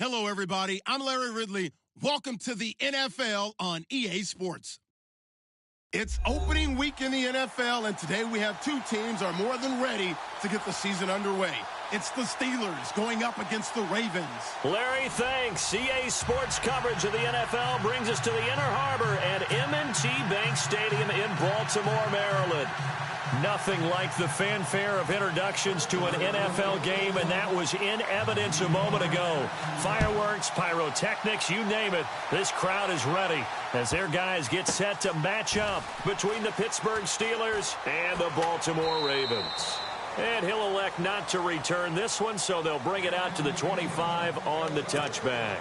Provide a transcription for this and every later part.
Hello, everybody. I'm Larry Ridley. Welcome to the NFL on EA Sports. It's opening week in the NFL, and today we have two teams are more than ready to get the season underway. It's the Steelers going up against the Ravens. Larry, thanks. EA Sports coverage of the NFL brings us to the Inner Harbor at M&T Bank Stadium in Baltimore, Maryland. Nothing like the fanfare of introductions to an NFL game, and that was in evidence a moment ago. Fireworks, pyrotechnics, you name it. This crowd is ready as their guys get set to match up between the Pittsburgh Steelers and the Baltimore Ravens. And he'll elect not to return this one, so they'll bring it out to the 25 on the touchback.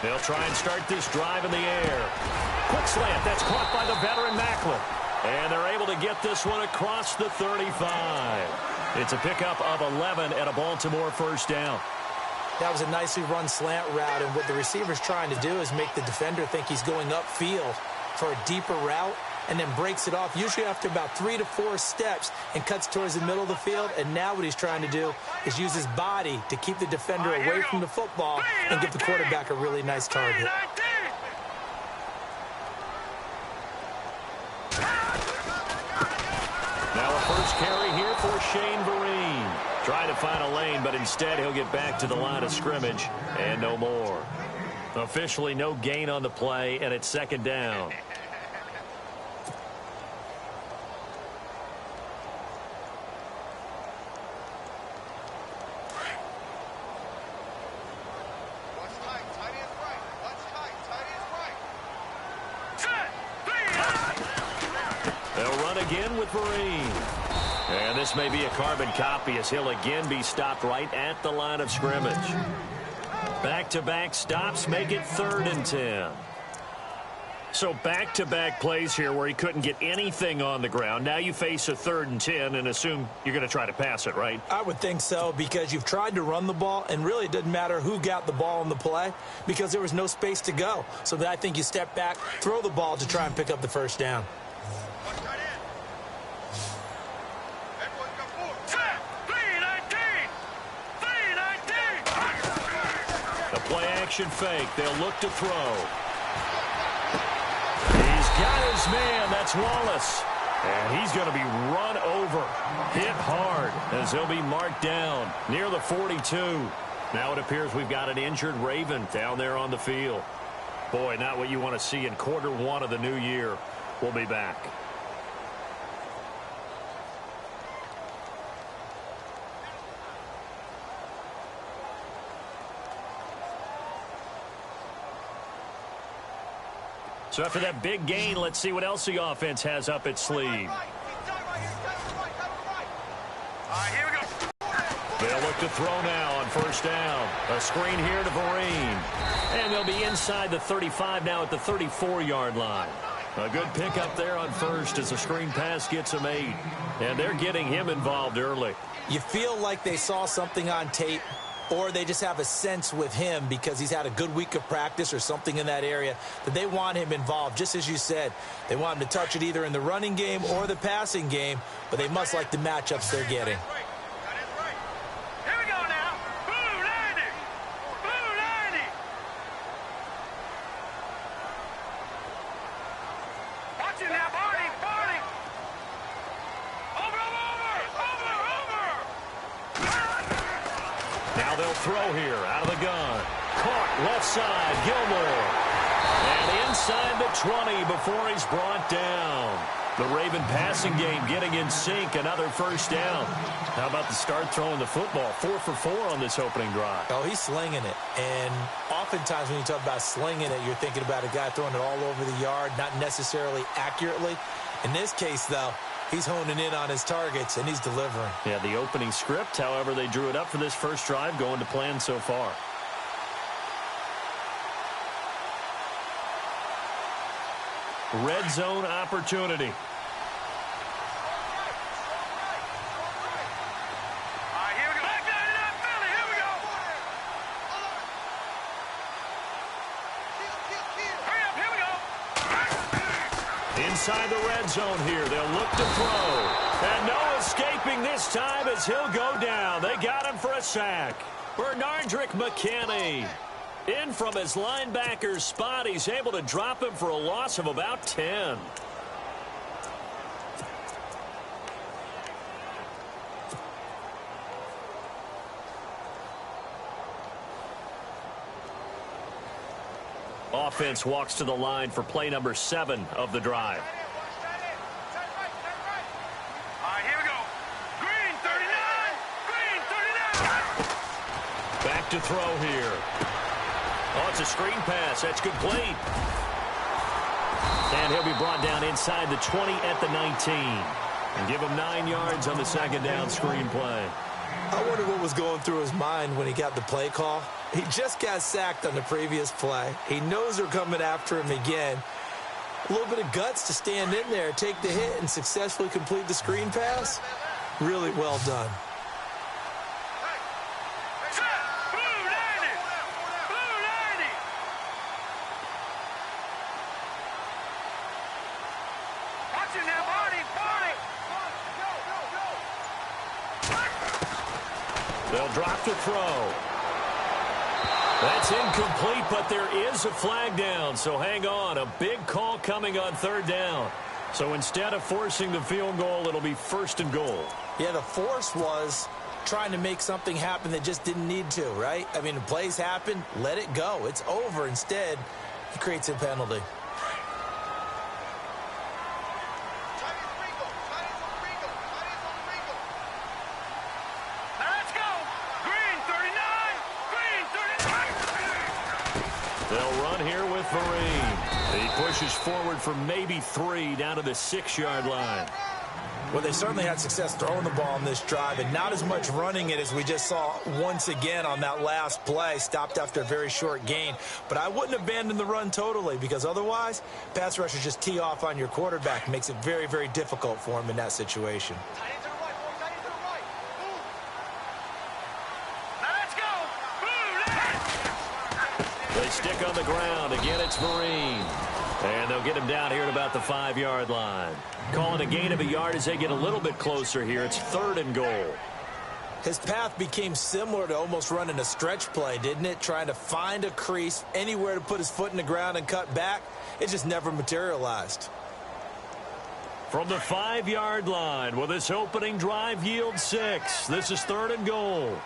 They'll try and start this drive in the air. Quick slant. That's caught by the veteran Macklin. And they're able to get this one across the 35. It's a pickup of 11 and a Baltimore first down. That was a nicely run slant route, and what the receiver's trying to do is make the defender think he's going upfield for a deeper route, and then breaks it off, usually after about 3 to 4 steps, and cuts towards the middle of the field. And now what he's trying to do is use his body to keep the defender away from the football and give the quarterback a really nice target. Now a first carry here for Shane Vereen. Trying to find a lane, but instead he'll get back to the line of scrimmage and no more. Officially no gain on the play, and it's second down. Again with Vereen. And this may be a carbon copy as he'll again be stopped right at the line of scrimmage. Back-to-back stops make it 3rd and 10. So back-to-back plays here where he couldn't get anything on the ground. Now you face a 3rd and 10 and assume you're going to try to pass it, right? I would think so, because you've tried to run the ball, and really it doesn't matter who got the ball in the play because there was no space to go. So that I think you step back, throw the ball to try and pick up the first down. Action fake. They'll look to throw. He's got his man. That's Wallace. And he's going to be run over. Hit hard as he'll be marked down near the 42. Now it appears we've got an injured Raven down there on the field. Boy, not what you want to see in quarter one of the new year. We'll be back. So after that big gain, let's see what else the offense has up its sleeve. They'll look to throw now on first down. A screen here to Vereen. And they'll be inside the 35 now at the 34-yard line. A good pickup there on first as the screen pass gets him 8. And they're getting him involved early. You feel like they saw something on tape, or they just have a sense with him because he's had a good week of practice or something in that area that they want him involved. Just as you said, they want him to touch it either in the running game or the passing game, but they must like the matchups they're getting. Here we go now. Blue 90. Blue 90. Watch it now, Barney. Barney. Over. Now they'll throw here out of the gun. Caught left side, Gilmore. And inside the 20 before he's brought down. The Raven passing game getting in sync, another first down. How about the start throwing the football? 4 for 4 on this opening drive. Oh, he's slinging it. And oftentimes when you talk about slinging it, you're thinking about a guy throwing it all over the yard, not necessarily accurately. In this case, though, He's honing in on his targets, and he's delivering. Yeah, the opening script, however they drew it up for this first drive, going to plan so far. Red zone opportunity. Inside the red zone here. They'll look to throw. And no escaping this time as he'll go down. They got him for a sack. Bernardrick McKinney. In from his linebacker spot. He's able to drop him for a loss of about 10. Offense walks to the line for play number 7 of the drive. All right, here we go. Green 39. Green 39. Back to throw here. Oh, it's a screen pass. That's complete. And he'll be brought down inside the 20 at the 19. And give him 9 yards on the second down screen play. I wonder what was going through his mind when he got the play call. He just got sacked on the previous play. He knows they're coming after him again. A little bit of guts to stand in there, take the hit, and successfully complete the screen pass. Really well done. Blue 90. Blue 90. Watch it now, Barney. Barney. They'll drop to throw. That's incomplete, but there is a flag down, so hang on. A big call coming on third down. So instead of forcing the field goal, it'll be 1st and goal. Yeah, the force was trying to make something happen that just didn't need to, right? I mean, the plays happen, let it go. It's over. Instead, he creates a penalty. He pushes forward for maybe 3 down to the 6-yard line. Well, they certainly had success throwing the ball on this drive, and not as much running it as we just saw once again on that last play. Stopped after a very short gain. But I wouldn't abandon the run totally, because otherwise, pass rushers just tee off on your quarterback. Makes it very, very difficult for him in that situation. They stick on the ground. Again, it's Vereen. And they'll get him down here at about the 5-yard line. Calling a gain of a yard as they get a little bit closer here. It's 3rd and goal. His path became similar to almost running a stretch play, didn't it? Trying to find a crease, anywhere to put his foot in the ground and cut back. It just never materialized. From the 5-yard line, will this opening drive yield 6? This is 3rd and goal.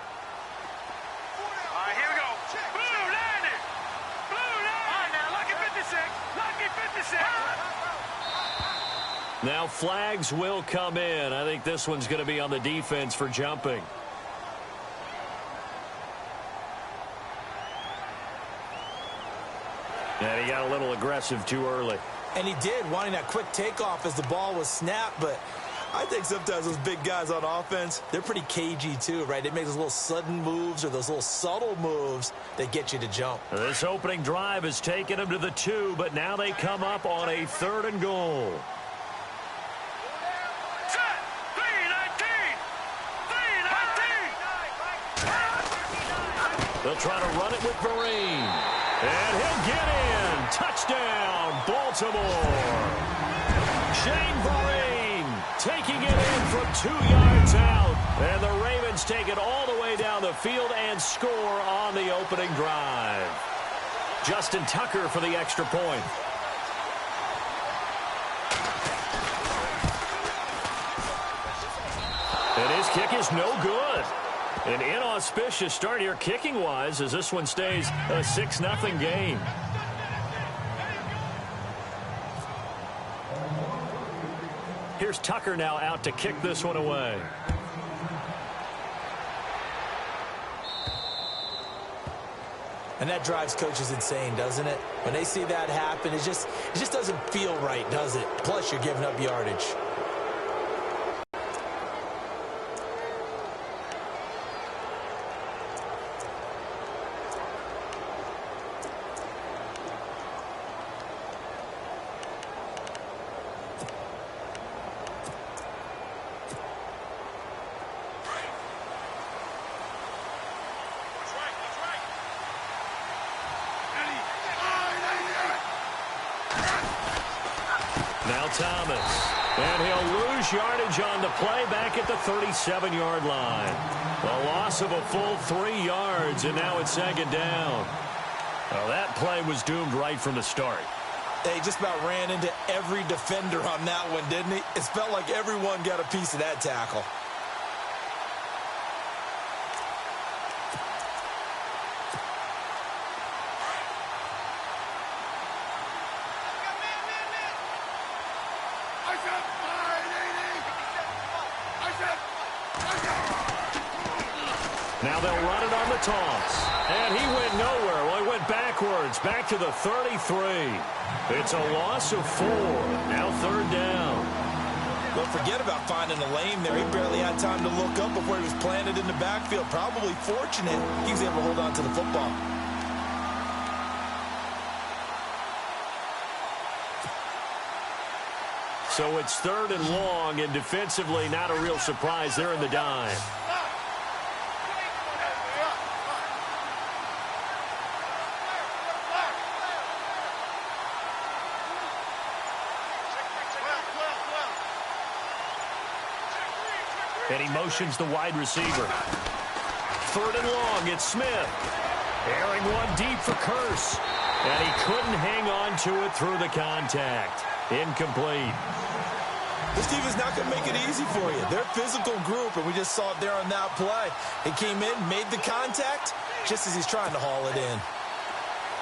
Now flags will come in. I think this one's going to be on the defense for jumping. And he got a little aggressive too early. And he did, wanting that quick takeoff as the ball was snapped. But I think sometimes those big guys on offense, they're pretty cagey too, right? They make those little sudden moves or those little subtle moves that get you to jump. This opening drive has taken them to the 2, but now they come up on a 3rd and goal. They'll try to run it with Vereen. And he'll get in. Touchdown, Baltimore. Shane Vereen taking it in from 2 yards out. And the Ravens take it all the way down the field and score on the opening drive. Justin Tucker for the extra point. And his kick is no good. An inauspicious start here kicking-wise as this one stays a 6-0 game. Here's Tucker now out to kick this one away. And that drives coaches insane, doesn't it? When they see that happen, it just doesn't feel right, does it? Plus, you're giving up yardage. Thomas. And he'll lose yardage on the play back at the 37-yard line. A loss of a full 3 yards, and now it's second down. Well, that play was doomed right from the start. They just about ran into every defender on that one, didn't he? It felt like everyone got a piece of that tackle. Now they'll run it on the toss. And he went nowhere. Well, he went backwards, back to the 33. It's a loss of 4. Now third down. Don't forget about finding a lane there. He barely had time to look up before he was planted in the backfield. Probably fortunate he was able to hold on to the football. So it's third and long, and defensively not a real surprise there in the dime. And he motions the wide receiver. Third and long, it's Smith. Airing one deep for Curse. And he couldn't hang on to it through the contact. Incomplete. This team is not going to make it easy for you. They're a physical group, and we just saw it there on that play. He came in, made the contact, just as he's trying to haul it in.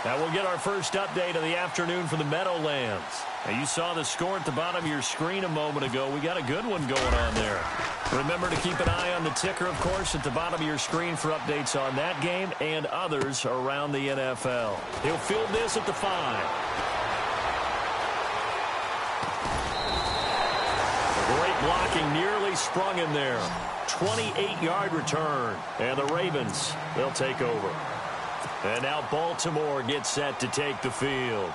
Now we'll get our first update of the afternoon for the Meadowlands. Now you saw the score at the bottom of your screen a moment ago. We got a good one going on there. Remember to keep an eye on the ticker, of course, at the bottom of your screen for updates on that game and others around the NFL. He'll field this at the 5. Great blocking, nearly sprung him there. 28-yard return. And the Ravens, they'll take over. And now Baltimore gets set to take the field.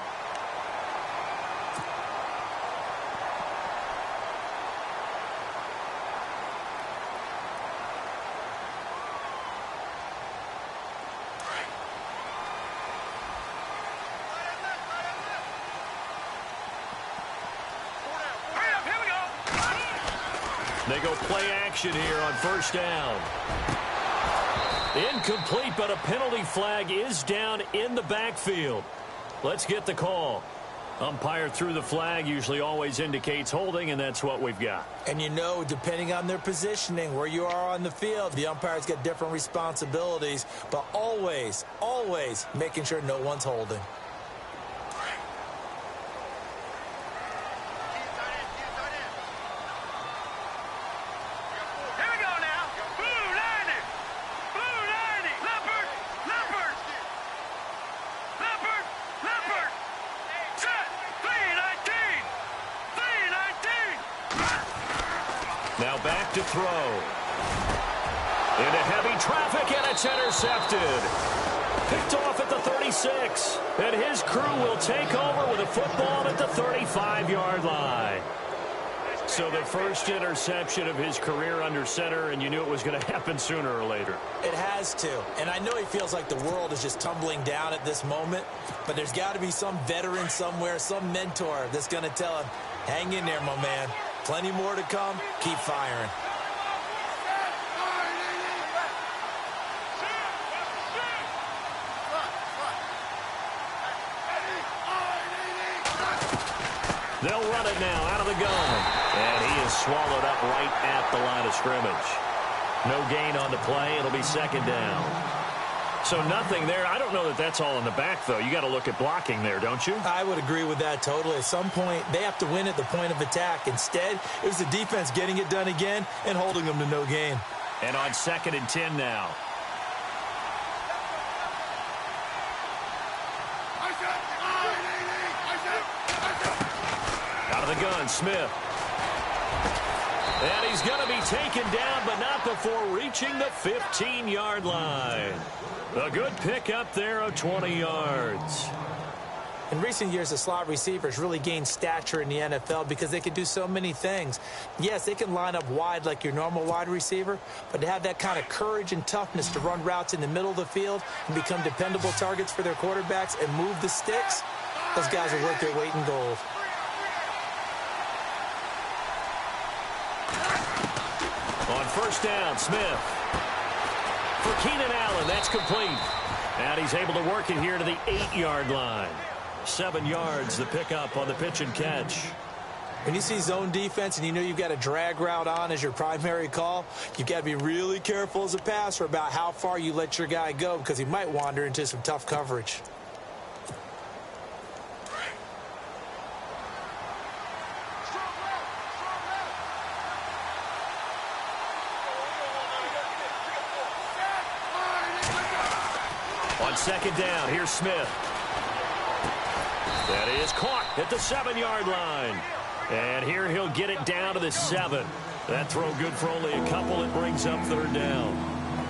They go play action here on first down. Incomplete, but a penalty flag is down in the backfield. Let's get the call. Umpire threw the flag, usually always indicates holding, and that's what we've got. And you know, depending on their positioning, where you are on the field, the umpire's got different responsibilities, but always, always making sure no one's holding. Now back to throw. Into heavy traffic, and it's intercepted. Picked off at the 36. And his crew will take over with a football at the 35-yard line. So the first interception of his career under center, and you knew it was going to happen sooner or later. It has to. And I know he feels like the world is just tumbling down at this moment, but there's got to be some veteran somewhere, some mentor that's going to tell him, hang in there, my man. Plenty more to come. Keep firing. They'll run it now out of the gun. And he is swallowed up right at the line of scrimmage. No gain on the play. It'll be second down. So nothing there. I don't know that that's all in the back, though. You got to look at blocking there, don't you? I would agree with that totally. At some point, they have to win at the point of attack. Instead, it was the defense getting it done again and holding them to no gain. And on 2nd and 10 now. Out of the gun, Smith. And he's going to be taken down, but not before reaching the 15-yard line. A good pickup there of 20 yards. In recent years, the slot receivers really gained stature in the NFL because they can do so many things. Yes, they can line up wide like your normal wide receiver, but to have that kind of courage and toughness to run routes in the middle of the field and become dependable targets for their quarterbacks and move the sticks, those guys are worth their weight in gold. On first down, Smith. For Keenan Allen, that's complete. And he's able to work it here to the 8-yard line. 7 yards, the pickup on the pitch and catch. When you see zone defense and you know you've got a drag route on as your primary call, you've got to be really careful as a passer about how far you let your guy go because he might wander into some tough coverage. On second down, here's Smith. That is caught at the 7-yard line. And here he'll get it down to the 7. That throw good for only a couple. It brings up third down.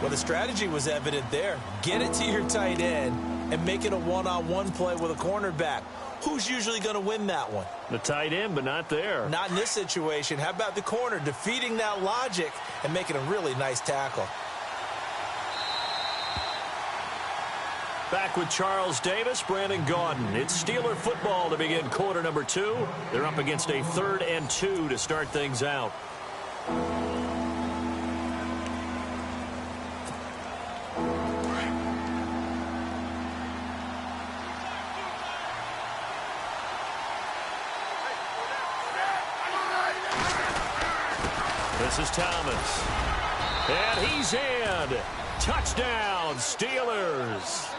Well, the strategy was evident there. Get it to your tight end and make it a one-on-one play with a cornerback. Who's usually going to win that one? The tight end, but not there. Not in this situation. How about the corner defeating that logic and making a really nice tackle? Back with Charles Davis, Brandon Gaudin. It's Steeler football to begin quarter number 2. They're up against a 3rd and 2 to start things out. This is Thomas. And he's in. Touchdown, Steelers.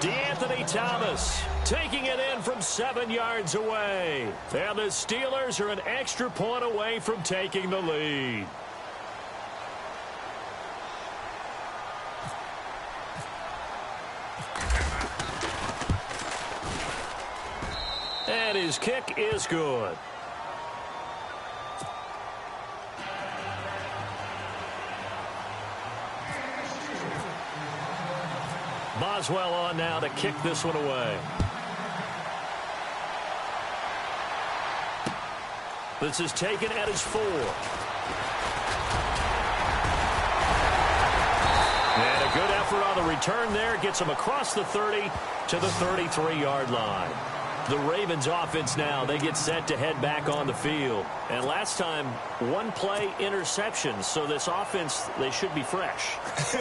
DeAnthony Thomas taking it in from 7 yards away. And the Steelers are an extra point away from taking the lead. And his kick is good. Boswell on now to kick this one away. This is taken at his 4. And a good effort on the return there. Gets him across the 30 to the 33-yard line. The Ravens offense now, they get set to head back on the field. And last time, 1-play interception. So this offense, they should be fresh.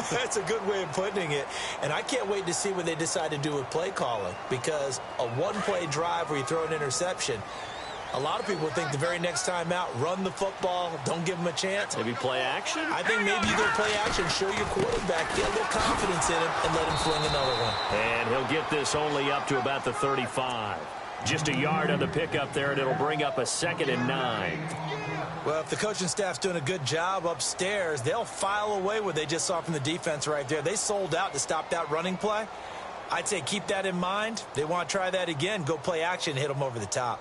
That's a good way of putting it. And I can't wait to see what they decide to do with play calling. Because a 1-play drive where you throw an interception, a lot of people think the very next time out, run the football, don't give them a chance. Maybe play action? I think maybe you go play action, show your quarterback, get a little confidence in him, and let him fling another one. And he'll get this only up to about the 35. Just a yard on the pickup there, and it'll bring up a 2nd and 9. Well, if the coaching staff's doing a good job upstairs, they'll file away what they just saw from the defense right there. They sold out to stop that running play. I'd say keep that in mind. They want to try that again, go play action, hit them over the top.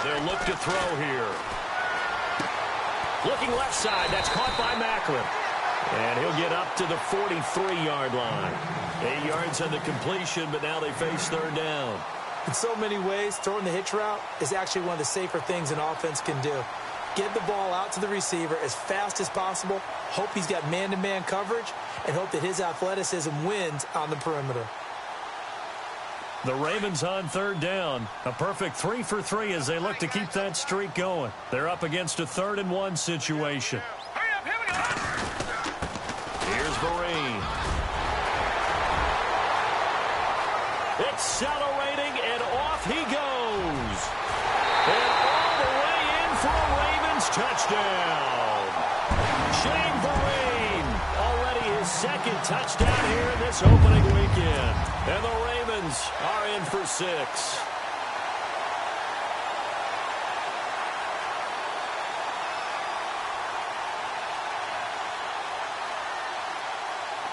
They'll look to throw here. Looking left side. That's caught by Macklin. And he'll get up to the 43-yard line. 8 yards on the completion, but now they face third down. In so many ways, throwing the hitch route is actually one of the safer things an offense can do. Get the ball out to the receiver as fast as possible, hope he's got man-to-man coverage, and hope that his athleticism wins on the perimeter. The Ravens on third down. A perfect 3 for 3 as they look to keep that streak going. They're up against a 3rd and 1 situation. Hurry up, here we go. Here's Vereen. Accelerating, and off he goes. And all the way in for a Ravens touchdown. Shane Vereen, already his 2nd touchdown here in this opening weekend. And the Ravens are in for 6.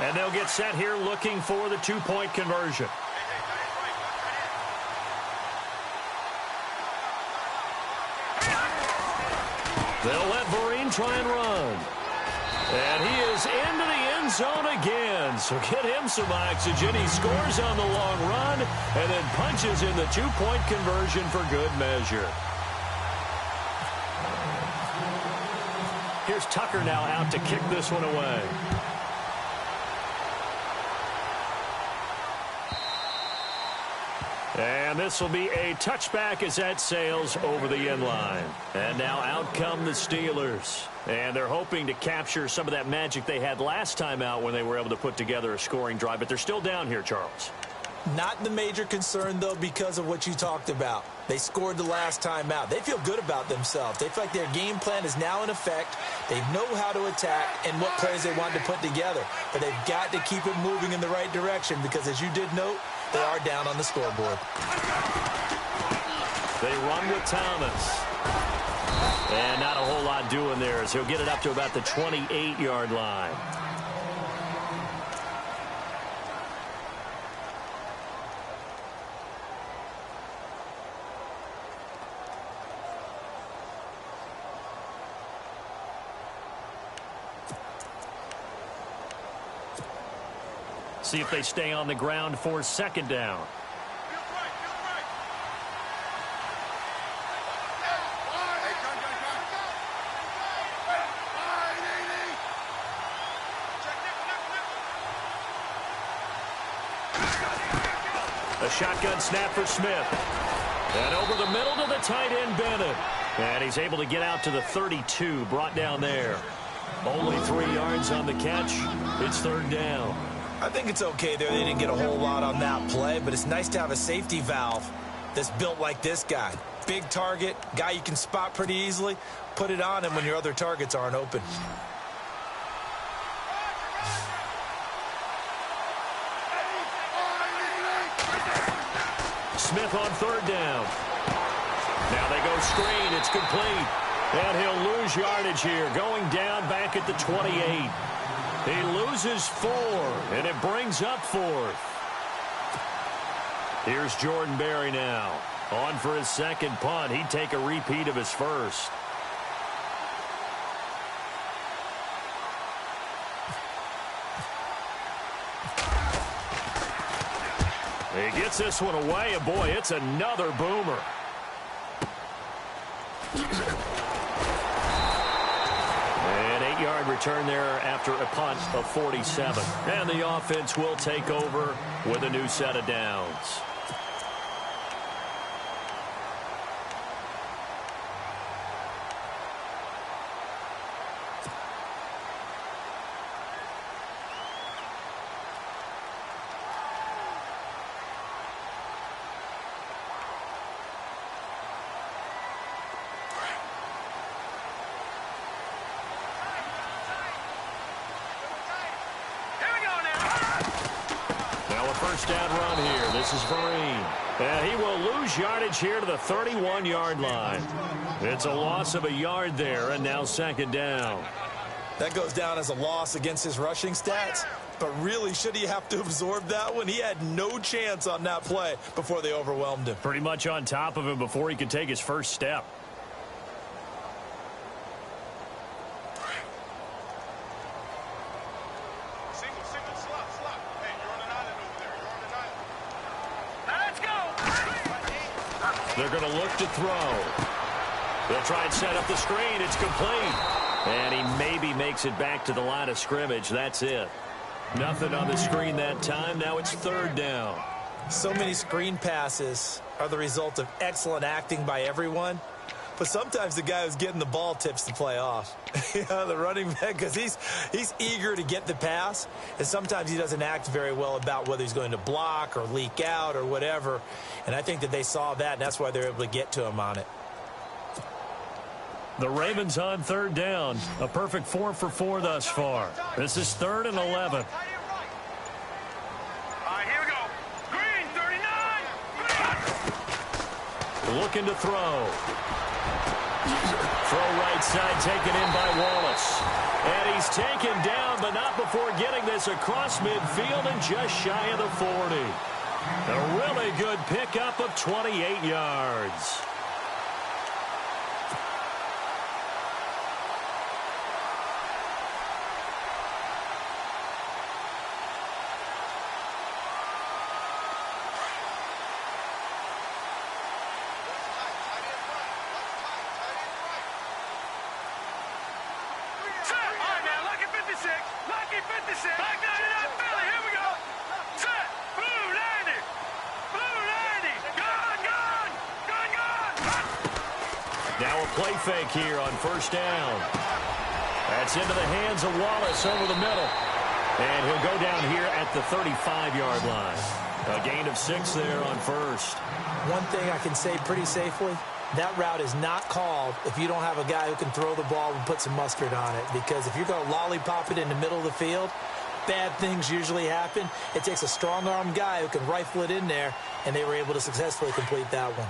And they'll get set here looking for the 2-point conversion. They'll let Vereen try and run. And he is into the end zone again. So get him some oxygen. He scores on the long run and then punches in the 2-point conversion for good measure. Here's Tucker now out to kick this one away. And this will be a touchback as that sails over the end line. And now out come the Steelers. And they're hoping to capture some of that magic they had last time out when they were able to put together a scoring drive. But they're still down here, Charles. Not the major concern, though, because of what you talked about. They scored the last time out. They feel good about themselves. They feel like their game plan is now in effect. They know how to attack and what plays they want to put together. But they've got to keep it moving in the right direction because, as you did note, they are down on the scoreboard. They run with Thomas. And not a whole lot doing there as he'll get it up to about the 28-yard line. See if they stay on the ground for second down. A shotgun snap for Smith. And over the middle to the tight end, Bennett. And he's able to get out to the 32, brought down there. Only 3 yards on the catch. It's third down. I think it's okay there. They didn't get a whole lot on that play, but it's nice to have a safety valve that's built like this guy. Big target, guy you can spot pretty easily. Put it on him when your other targets aren't open. Smith on third down. Now they go screen. It's complete. And he'll lose yardage here. Going down back at the 28. He loses 4, and it brings up 4th. Here's Jordan Berry now. On for his second punt. He'd take a repeat of his first. He gets this one away, and boy, it's another boomer. An 8-yard return there after a punt of 47. And the offense will take over with a new set of downs. First down run here. This is Vereen. And he will lose yardage here to the 31-yard line. It's a loss of a yard there, and now second down. That goes down as a loss against his rushing stats. But really, should he have to absorb that one? He had no chance on that play before they overwhelmed him. Pretty much on top of him before he could take his first step. They're going to look to throw. They'll try and set up the screen. It's complete. And he maybe makes it back to the line of scrimmage. That's it. Nothing on the screen that time. Now it's third down. So many screen passes are the result of excellent acting by everyone. But sometimes the guy who's getting the ball tips the play off. The running back, because he's eager to get the pass. And sometimes he doesn't act very well about whether he's going to block or leak out or whatever. And I think that they saw that, and that's why they're able to get to him on it. The Ravens on third down. A perfect 4 for 4 thus far. This is 3rd and 11. All right, here we go. Green, 39. Looking to throw. Throw right side taken in by Wallace. And he's taken down, but not before getting this across midfield and just shy of the 40. A really good pickup of 28 yards. Lucky 56. Back 99 Philly. Here we go. Set. Blue 90. Blue 90. play fake here on first down. That's into the hands of Wallace over the middle. And he'll go down here at the 35-yard line. A gain of 6 there on first. One thing I can say pretty safely, that route is not called if you don't have a guy who can throw the ball and put some mustard on it. Because if you're going to lollipop it in the middle of the field, bad things usually happen. It takes a strong-armed guy who can rifle it in there, and they were able to successfully complete that one.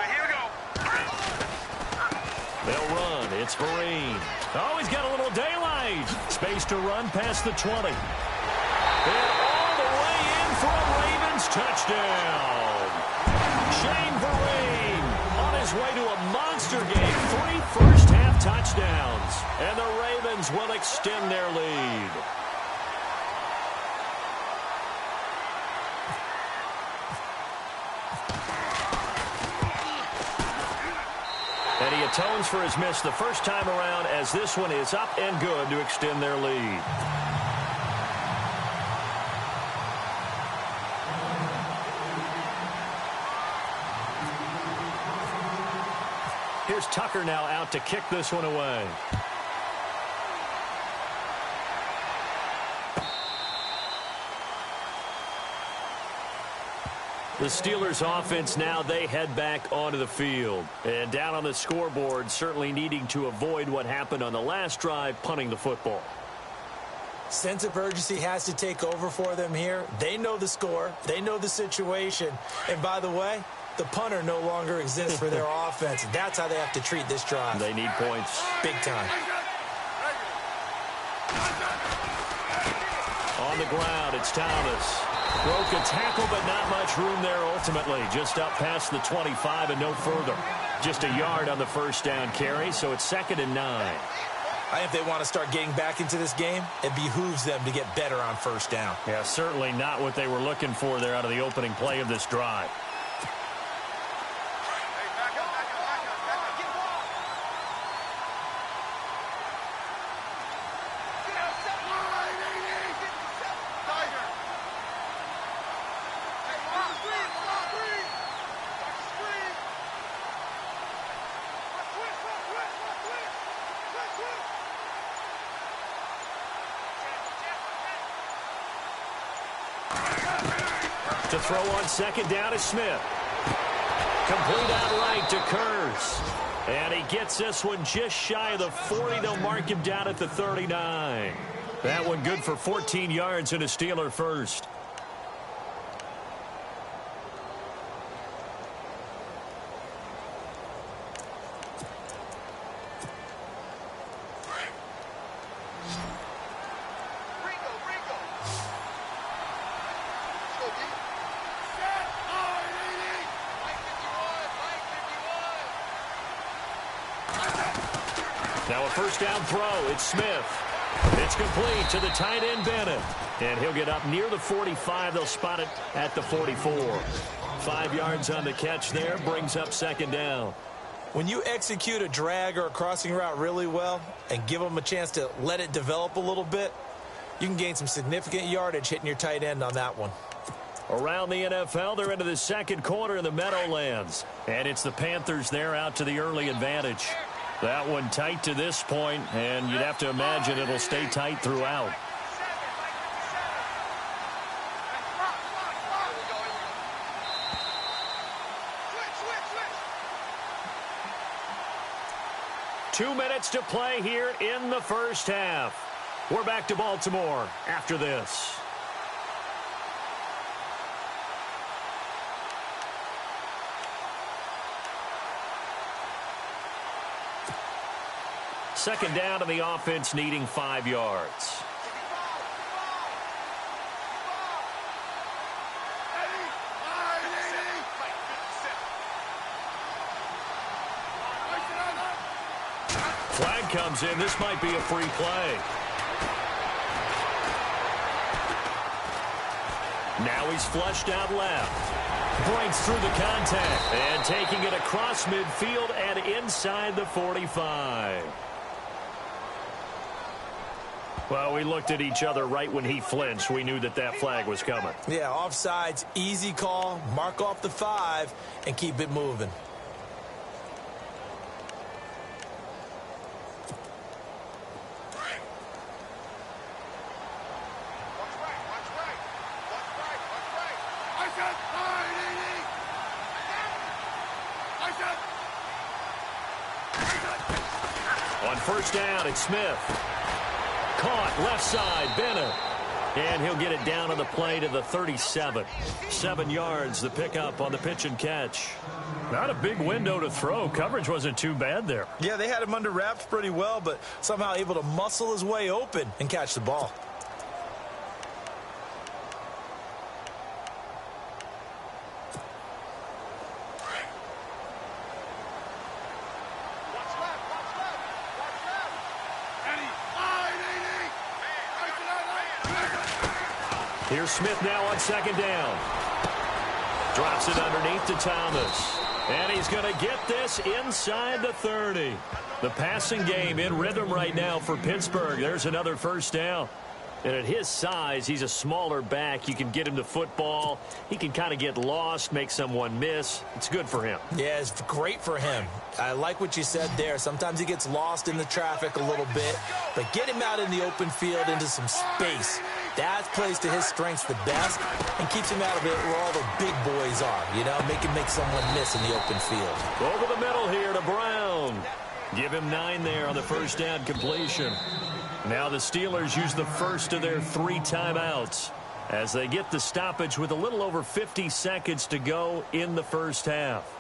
Here we go. They'll run. It's Marine. Oh, he's got a little daylight. Space to run past the 20. And all the way in for a Ravens touchdown. Shane Vereen on his way to a monster game. 3 first-half touchdowns. And the Ravens will extend their lead. And he atones for his miss the first time around as this one is up and good to extend their lead. Here's Tucker now out to kick this one away. The Steelers offense now, they head back onto the field. And down on the scoreboard, certainly needing to avoid what happened on the last drive, punting the football. Sense of urgency has to take over for them here. They know the score. They know the situation. And by the way, the punter no longer exists for their offense. That's how they have to treat this drive. They need points. Big time. On the ground, it's Thomas. Broke a tackle, but not much room there ultimately. Just up past the 25 and no further. Just a yard on the first down carry, so it's 2nd and 9. I think if they want to start getting back into this game, it behooves them to get better on first down. Yeah, certainly not what they were looking for there out of the opening play of this drive. To throw on 2nd down is Smith. Complete out right to Kurz. And he gets this one just shy of the 40. They'll mark him down at the 39. That one good for 14 yards and a Steeler first. Now a first down throw. It's Smith. It's complete to the tight end Bennett. And he'll get up near the 45. They'll spot it at the 44. 5 yards on the catch there. Brings up 2nd down. When you execute a drag or a crossing route really well and give them a chance to let it develop a little bit, you can gain some significant yardage hitting your tight end on that one. Around the NFL, they're into the 2nd quarter in the Meadowlands. And it's the Panthers there out to the early advantage. That one tight to this point, and you'd have to imagine it'll stay tight throughout. Two minutes to play here in the first half. We're back to Baltimore after this. Second down, and the offense needing 5 yards. Flag comes in. This might be a free play. Now he's flushed out left. Breaks through the contact. And taking it across midfield and inside the 45. Well, we looked at each other right when he flinched. We knew that that flag was coming. Yeah, offsides, easy call. Mark off the 5 and keep it moving. On first down, it's Smith. Caught left side, Bennett. And he'll get it down on the play to the 37. 7 yards, the pickup on the pitch and catch. Not a big window to throw. Coverage wasn't too bad there. Yeah, they had him under wraps pretty well, but somehow able to muscle his way open and catch the ball. Here's Smith now on second down. Drops it underneath to Thomas. And he's going to get this inside the 30. The passing game in rhythm right now for Pittsburgh. There's another first down. And at his size, he's a smaller back. You can get him the football. He can kind of get lost, make someone miss. It's good for him. Yeah, it's great for him. I like what you said there. Sometimes he gets lost in the traffic a little bit. But get him out in the open field into some space. That plays to his strengths the best and keeps him out of it where all the big boys are. You know, make someone miss in the open field. Over the middle here to Brown. Give him 9 there on the first down completion. Now the Steelers use the first of their 3 timeouts as they get the stoppage with a little over 50 seconds to go in the first half.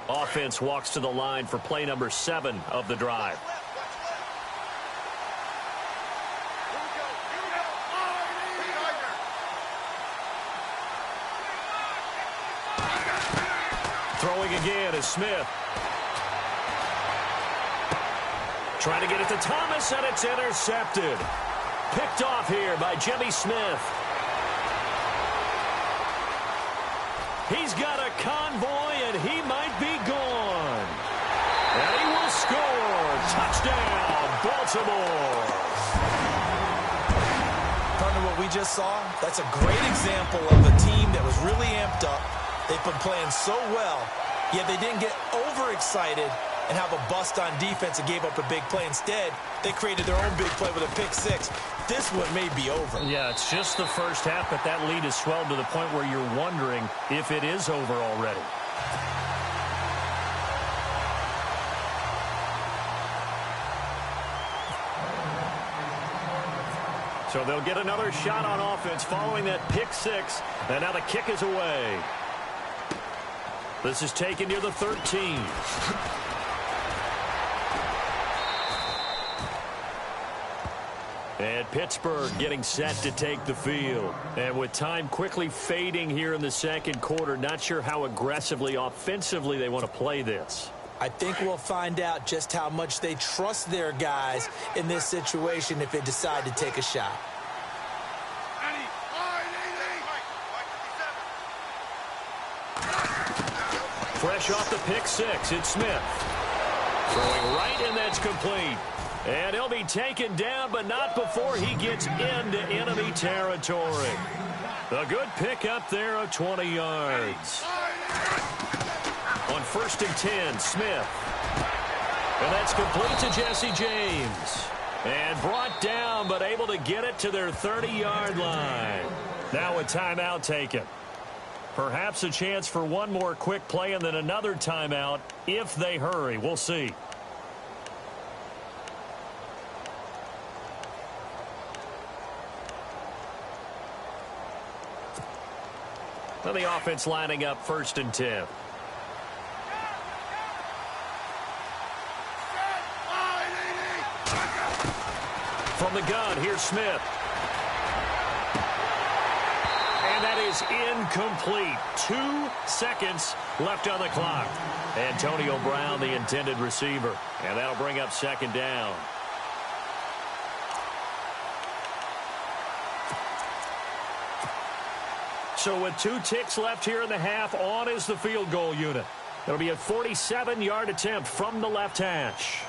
Offense walks to the line for play number 7 of the drive. Throwing again is Smith. Trying to get it to Thomas, and it's intercepted. Picked off here by Jimmy Smith. He's got a convoy, and he might be gone. And he will score. Touchdown, Baltimore. Partner, what we just saw, that's a great example of a team that was really amped up. They've been playing so well, yet they didn't get overexcited and have a bust on defense and gave up a big play. Instead, they created their own big play with a pick 6. This one may be over. Yeah, it's just the first half, but that lead has swelled to the point where you're wondering if it is over already. So they'll get another shot on offense following that pick 6, and now the kick is away. This is taken near the 13. And Pittsburgh getting set to take the field. And with time quickly fading here in the second quarter, not sure how aggressively, offensively they want to play this. I think we'll find out just how much they trust their guys in this situation if they decide to take a shot. Fresh off the pick 6, it's Smith. Throwing right, and that's complete. And he'll be taken down, but not before he gets into enemy territory. A good pickup there of 20 yards. On first and 10, Smith. And that's complete to Jesse James. And brought down, but able to get it to their 30-yard line. Now a timeout taken. Perhaps a chance for one more quick play and then another timeout if they hurry. We'll see. Well, the offense lining up first and 10. From the gun, here's Smith. And that is incomplete. 2 seconds left on the clock. Antonio Brown, the intended receiver. And that'll bring up second down. So with 2 ticks left here in the half, on is the field goal unit. It'll be a 47-yard attempt from the left hash.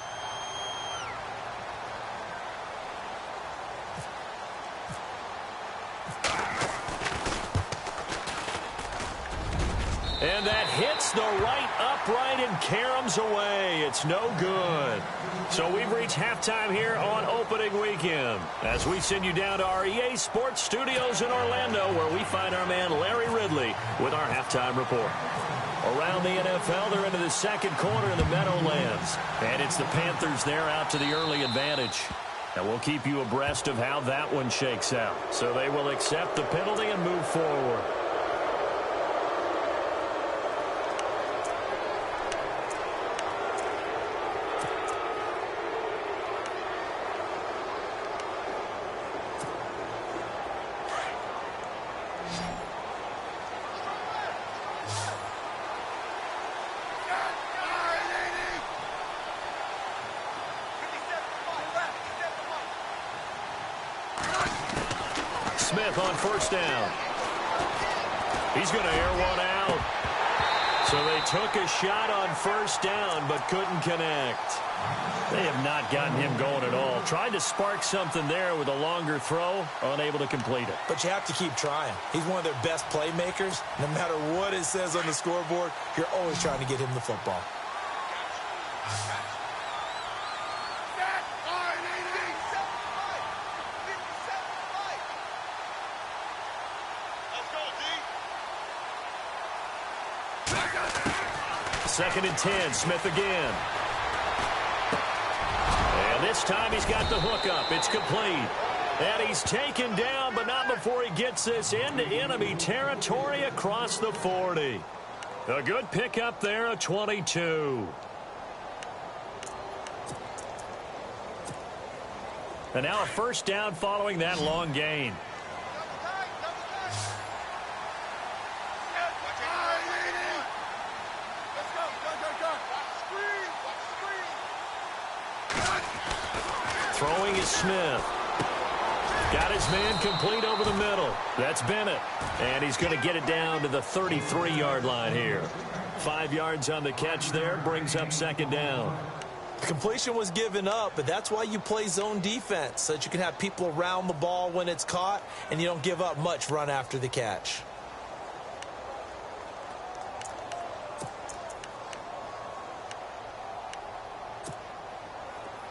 And that hits the right upright and caroms away. It's no good. So we've reached halftime here on opening weekend as we send you down to our EA Sports Studios in Orlando, where we find our man Larry Ridley with our halftime report. Around the NFL, they're into the second quarter in the Meadowlands. And it's the Panthers there out to the early advantage. And we'll keep you abreast of how that one shakes out. So they will accept the penalty and move forward. Smith on first down. He's going to air one out. So they took a shot on first down but couldn't connect. They have not gotten him going at all. Tried to spark something there with a longer throw, unable to complete it. But you have to keep trying. He's one of their best playmakers. No matter what it says on the scoreboard, you're always trying to get him the football. Second and 10, Smith again. And this time he's got the hook up. It's complete. And he's taken down, but not before he gets this into enemy territory across the 40. A good pickup there, a 22. And now a first down following that long gain. Throwing is Smith. Got his man complete over the middle. That's Bennett. And he's going to get it down to the 33-yard line here. 5 yards on the catch there. Brings up second down. The completion was given up, but that's why you play zone defense, so that you can have people around the ball when it's caught, and you don't give up much run after the catch.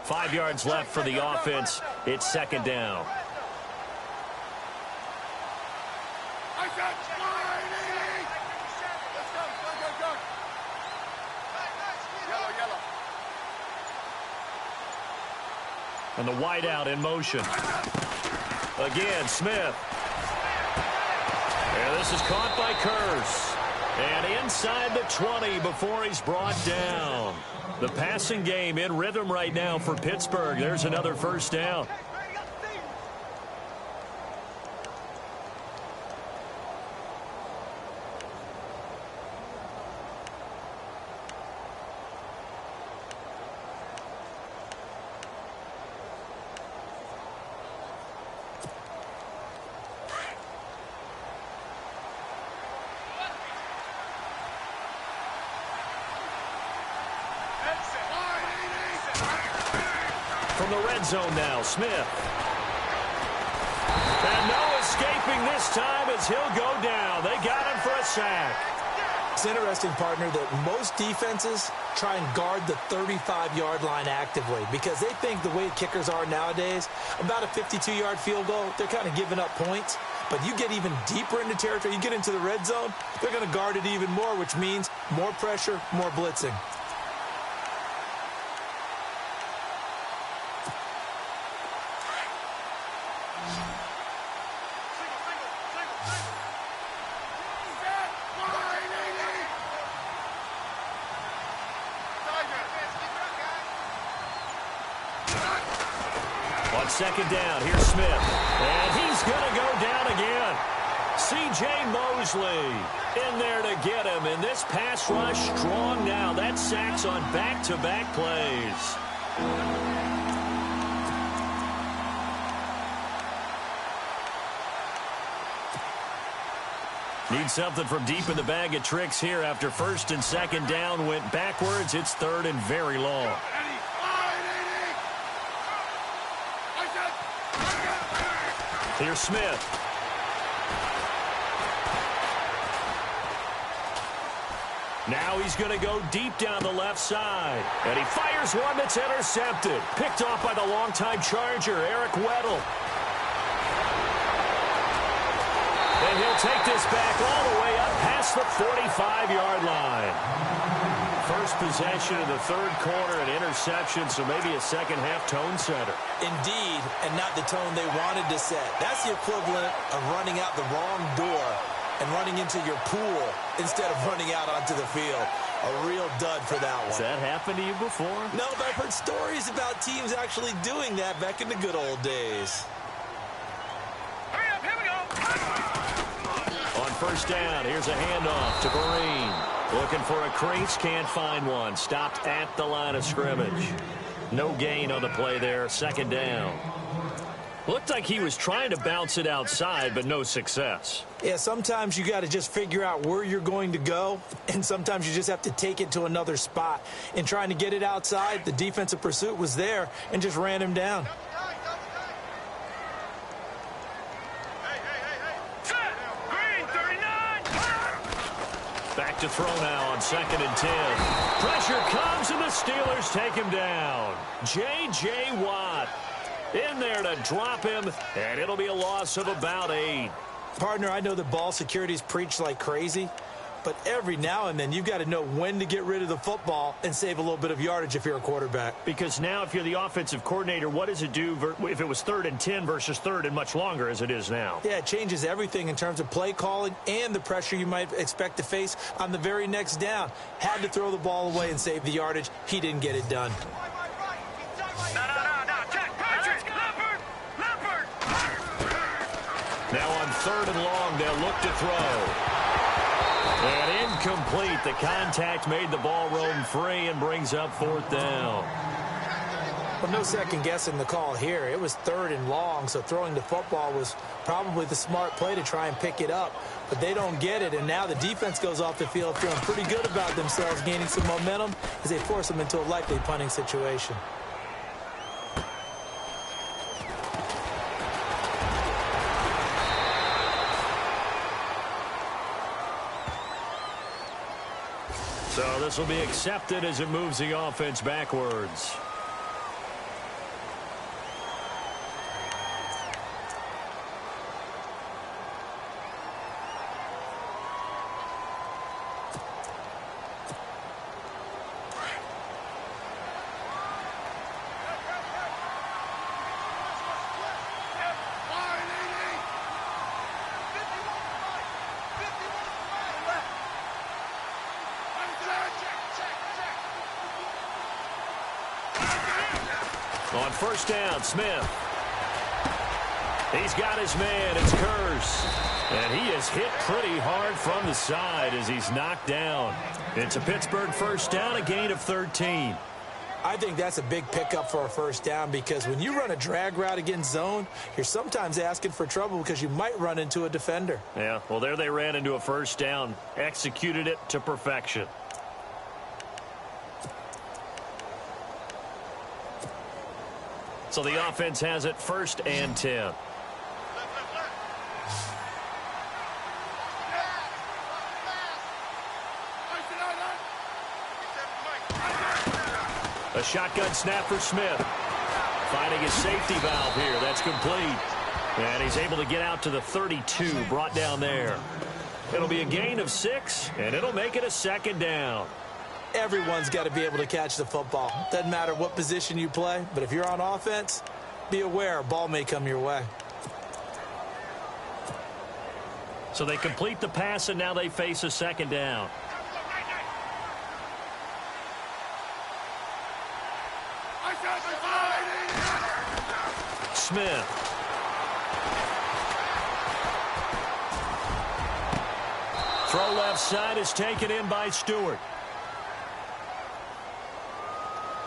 Five yards left for the offense. It's second down. And the wideout in motion. Again, Smith. And this is caught by Curse. And inside the 20 before he's brought down. The passing game in rhythm right now for Pittsburgh. There's another first down. From the red zone now, Smith. And no escaping this time as he'll go down. They got him for a sack. It's interesting, partner, that most defenses try and guard the 35-yard line actively because they think the way kickers are nowadays, about a 52-yard field goal, they're kind of giving up points. But you get even deeper into territory, you get into the red zone, they're going to guard it even more, which means more pressure, more blitzing. Second down, here's Smith. And he's going to go down again. C.J. Mosley in there to get him. And this pass rush strong now. That sacks on back-to-back plays. Need something from deep in the bag of tricks here after first and second down went backwards. It's third and very long. Here's Smith. Now he's going to go deep down the left side. And he fires one that's intercepted. Picked off by the longtime Charger, Eric Weddle. And he'll take this back all the way up past the 45-yard line. First possession of the third quarter, an interception, so maybe a second-half tone setter. Indeed, and not the tone they wanted to set. That's the equivalent of running out the wrong door and running into your pool instead of running out onto the field. A real dud for that one. Has that happened to you before? No, but I've heard stories about teams actually doing that back in the good old days. Hurry up, here we go. On first down, here's a handoff to Vereen. Looking for a crease, can't find one. Stopped at the line of scrimmage. No gain on the play there, second down. Looked like he was trying to bounce it outside, but no success. Yeah, sometimes you got to just figure out where you're going to go, and sometimes you just have to take it to another spot. In trying to get it outside, the defensive pursuit was there and just ran him down. Set. Green, 39. Back to throw now on second and 10. Pressure comes, and the Steelers take him down. J.J. Watt in there to drop him, and it'll be a loss of about 8. Partner, I know that ball security's preached like crazy, but every now and then you've got to know when to get rid of the football and save a little bit of yardage if you're a quarterback. Because now if you're the offensive coordinator, what does it do if it was third and 10 versus third and much longer as it is now? Yeah, it changes everything in terms of play calling and the pressure you might expect to face on the very next down. Had to throw the ball away and save the yardage. He didn't get it done. No. Check. Patrick. Leopard. Now on third and long, they'll look to throw. And incomplete. The contact made the ball roam free and brings up fourth down. Well, no second guessing the call here. It was third and long, so throwing the football was probably the smart play to try and pick it up. But they don't get it, and now the defense goes off the field feeling pretty good about themselves, gaining some momentum as they force them into a likely punting situation. So this will be accepted as it moves the offense backwards. On first down, Smith. He's got his man. It's Curse. And he is hit pretty hard from the side as he's knocked down. It's a Pittsburgh first down, a gain of 13. I think that's a big pickup for a first down because when you run a drag route against zone, you're sometimes asking for trouble because you might run into a defender. Yeah, well, there they ran into a first down. Executed it to perfection. So the offense has it first and 10. A shotgun snap for Smith. Finding his safety valve here. That's complete. And he's able to get out to the 32, brought down there. It'll be a gain of 6, and it'll make it a second down. Everyone's got to be able to catch the football. Doesn't matter what position you play, but if you're on offense, be aware a ball may come your way. So they complete the pass, and now they face a second down. Smith. Throw left side is taken in by Stewart.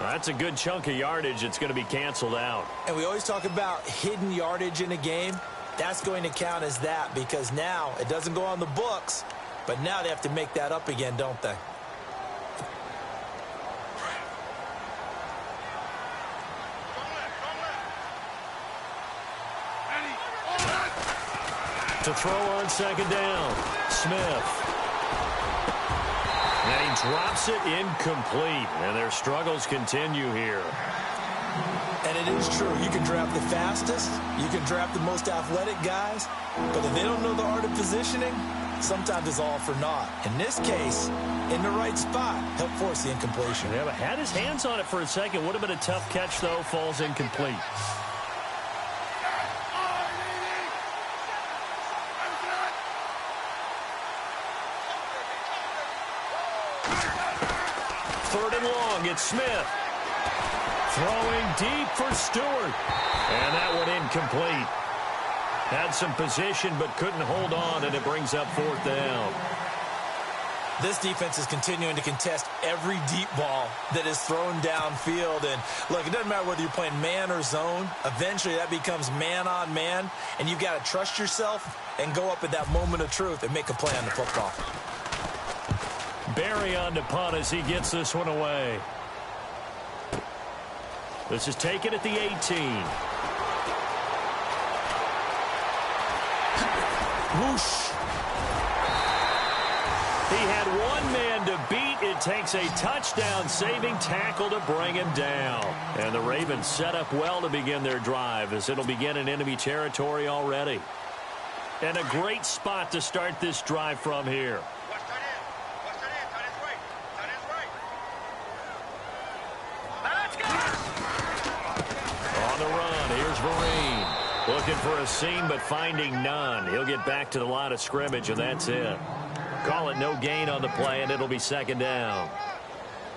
That's a good chunk of yardage. It's going to be canceled out. And we always talk about hidden yardage in a game. That's going to count as that because now it doesn't go on the books, but now they have to make that up again, don't they? To throw on second down, Smith. And he drops it incomplete, and their struggles continue here. And it is true. You can draft the fastest. You can draft the most athletic guys. But if they don't know the art of positioning, sometimes it's all for naught. In this case, in the right spot, help force the incompletion. Yeah, but had his hands on it for a second. Would have been a tough catch, though. Falls incomplete. Third and long, it's Smith. Throwing deep for Stewart. And that one incomplete. Had some position but couldn't hold on, and it brings up fourth down. This defense is continuing to contest every deep ball that is thrown downfield. And, look, it doesn't matter whether you're playing man or zone. Eventually, that becomes man on man, and you've got to trust yourself and go up at that moment of truth and make a play on the football. Barry on to punt as he gets this one away. This is taken at the 18. Whoosh. He had one man to beat. It takes a touchdown-saving tackle to bring him down. And the Ravens set up well to begin their drive as it'll begin in enemy territory already. And a great spot to start this drive from here. Looking for a seam, but finding none. He'll get back to the line of scrimmage, and that's it. Call it no gain on the play, and it'll be second down.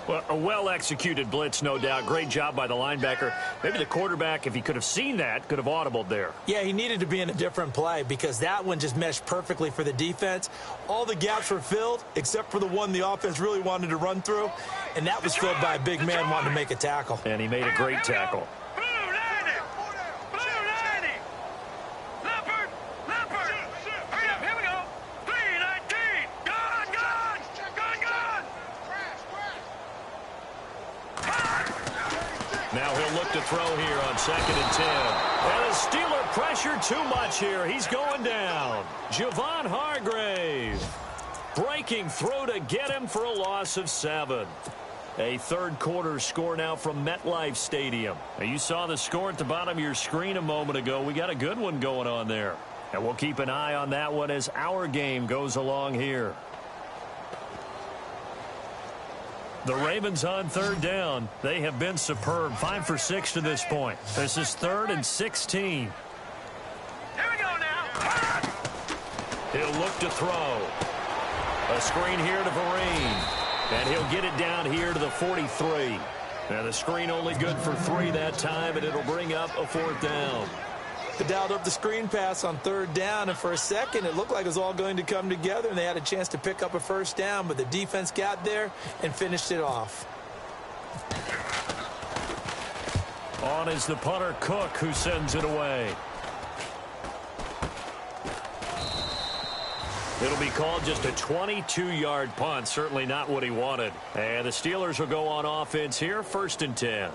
Well, a well-executed blitz, no doubt. Great job by the linebacker. Maybe the quarterback, if he could have seen that, could have audibled there. Yeah, he needed to be in a different play because that one just meshed perfectly for the defense. All the gaps were filled except for the one the offense really wanted to run through, and that was filled by a big man wanting to make a tackle. And he made a great tackle. Now he'll look to throw here on 2nd and 10. And the Steeler pressure too much here. He's going down. Javon Hargrave breaking through to get him for a loss of 7. A third quarter score now from MetLife Stadium. Now you saw the score at the bottom of your screen a moment ago. We got a good one going on there. And we'll keep an eye on that one as our game goes along here. The Ravens on third down. They have been superb. 5 for 6 to this point. This is 3rd and 16. Here we go now. He'll look to throw. A screen here to Vereen. And he'll get it down here to the 43. And the screen only good for 3 that time, and it'll bring up a 4th down. They dialed up the screen pass on 3rd down, and for a second it looked like it was all going to come together, and they had a chance to pick up a 1st down, but the defense got there and finished it off. On is the punter, Cook, who sends it away. It'll be called just a 22-yard punt, certainly not what he wanted. And the Steelers will go on offense here, 1st and 10.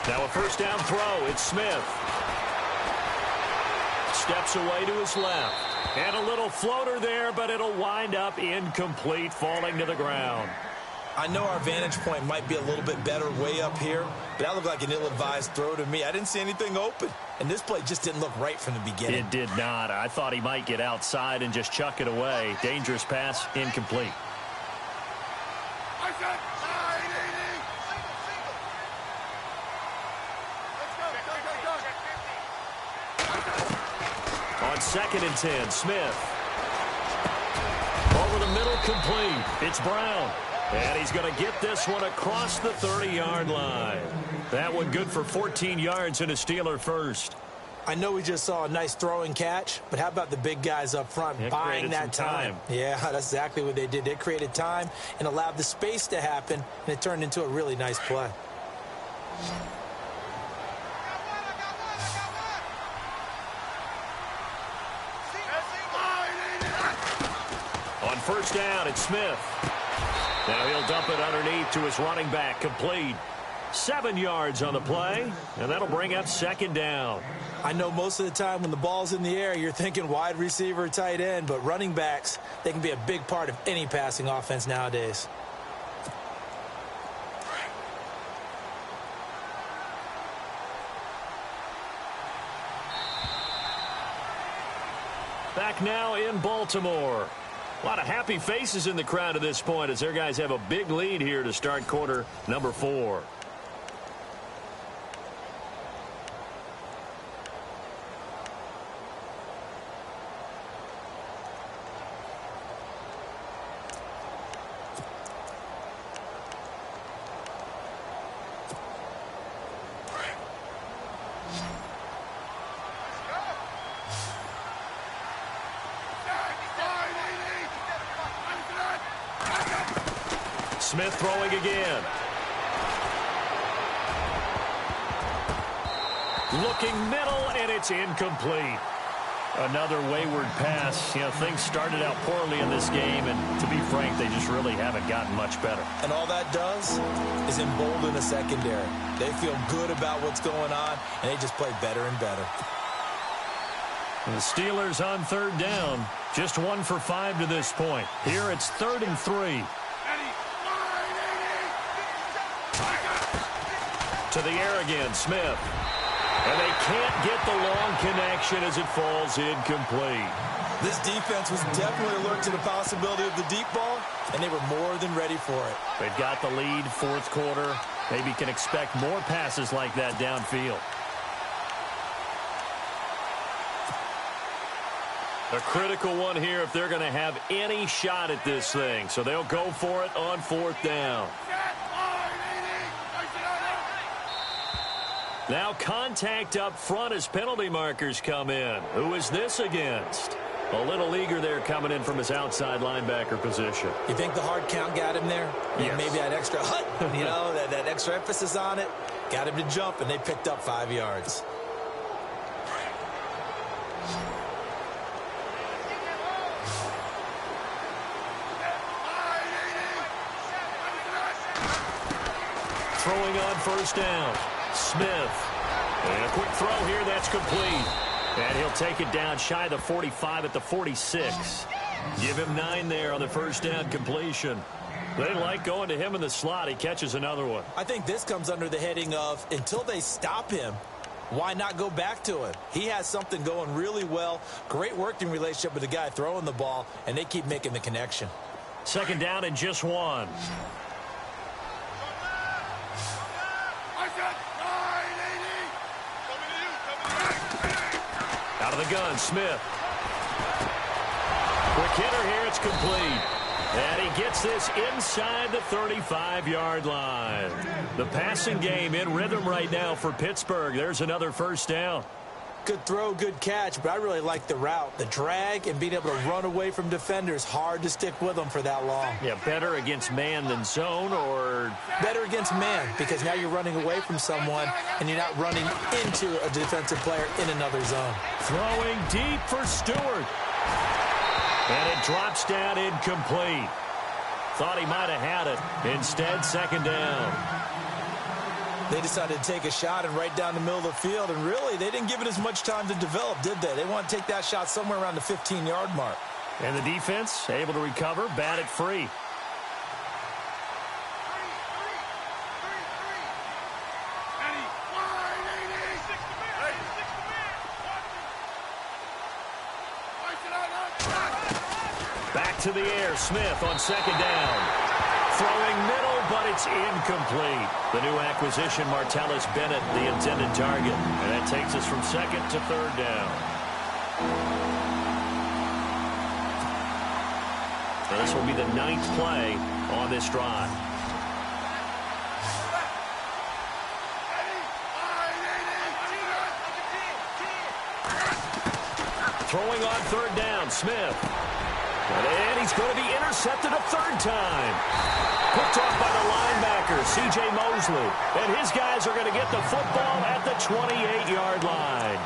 Now a 1st down throw. It's Smith. Steps away to his left. And a little floater there, but it'll wind up incomplete, falling to the ground. I know our vantage point might be a little bit better way up here, but that looked like an ill-advised throw to me. I didn't see anything open, and this play just didn't look right from the beginning. It did not. I thought he might get outside and just chuck it away. Dangerous pass, incomplete. Let's go. 2nd and 10. Smith. Over the middle, complete. It's Brown. And he's going to get this one across the 30-yard line. That one good for 14 yards and a Steeler first. I know we just saw a nice throwing catch, but how about the big guys up front buying that time? Yeah, that's exactly what they did. They created time and allowed the space to happen, and it turned into a really nice play. On first down, it's Smith. Now he'll dump it underneath to his running back, complete. 7 yards on the play, and that'll bring up 2nd down. I know most of the time when the ball's in the air, you're thinking wide receiver, tight end, but running backs, they can be a big part of any passing offense nowadays. Back now in Baltimore. A lot of happy faces in the crowd at this point as their guys have a big lead here to start quarter number 4. Smith throwing again. Looking middle, and it's incomplete. Another wayward pass. You know, things started out poorly in this game, and to be frank, they just really haven't gotten much better. And all that does is embolden the secondary. They feel good about what's going on, and they just play better and better. And the Steelers on 3rd down. Just 1 for 5 to this point. Here it's 3rd and 3. To the air again, Smith. And they can't get the long connection as it falls incomplete. This defense was definitely alert to the possibility of the deep ball, and they were more than ready for it. They've got the lead, 4th quarter. Maybe can expect more passes like that downfield. A critical one here if they're going to have any shot at this thing. So they'll go for it on 4th down. Now contact up front as penalty markers come in. Who is this against? A little eager there coming in from his outside linebacker position. You think the hard count got him there? Yes. Maybe that extra hut, you know, that extra emphasis on it. Got him to jump, and they picked up 5 yards. Throwing on first down. Smith. And a quick throw here, that's complete. And he'll take it down shy of the 45 at the 46. Give him 9 there on the first down completion. They like going to him in the slot. He catches another one. I think this comes under the heading of until they stop him, why not go back to him? He has something going really well. Great working relationship with the guy throwing the ball, and they keep making the connection. 2nd down and just 1. Out of the gun, Smith. Quick hitter here, it's complete. And he gets this inside the 35-yard line. The passing game in rhythm right now for Pittsburgh. There's another first down. Good throw, good catch, but I really like the route. The drag and being able to run away from defenders, hard to stick with them for that long. Yeah, better against man than zone, or? Better against man, because now you're running away from someone and you're not running into a defensive player in another zone. Throwing deep for Stewart. And it drops down incomplete. Thought he might have had it. Instead, 2nd down. They decided to take a shot and right down the middle of the field, and really, they didn't give it as much time to develop, did they? They want to take that shot somewhere around the 15-yard mark. And the defense able to recover, bat it free. Back to the air, Smith on 2nd down. Throwing middle, but it's incomplete. The new acquisition, Martellus Bennett, the intended target. And that takes us from 2nd to 3rd down. Now, this will be the 9th play on this drive. Throwing on 3rd down, Smith. And he's going to be intercepted a 3rd time. Picked off by the linebacker, C.J. Mosley. And his guys are going to get the football at the 28-yard line.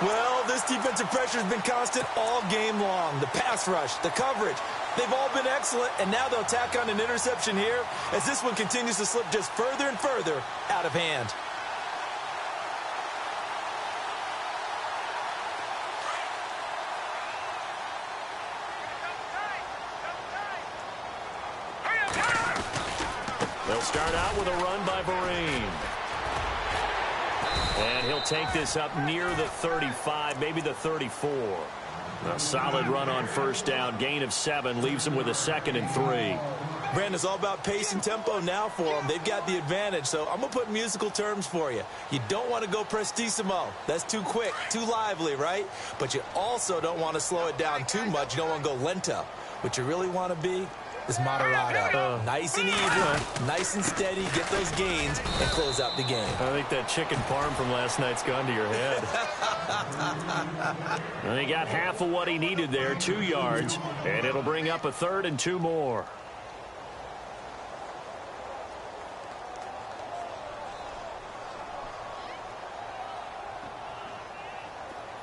Well, this defensive pressure has been constant all game long. The pass rush, the coverage, they've all been excellent. And now they'll tack on an interception here as this one continues to slip just further and further out of hand. They'll start out with a run by Vereen. And he'll take this up near the 35, maybe the 34. A solid run on 1st down. Gain of 7 leaves him with a 2nd and 3. Brandon, it's all about pace and tempo now for them. They've got the advantage, so I'm going to put musical terms for you. You don't want to go prestissimo. That's too quick, too lively, right? But you also don't want to slow it down too much. You don't want to go lento. What you really want to be is moderato. Nice and even, nice and steady, get those gains, and close out the game. I think that chicken parm from last night's gone to your head. And he got half of what he needed there, 2 yards, and it'll bring up a 3rd and 2 more.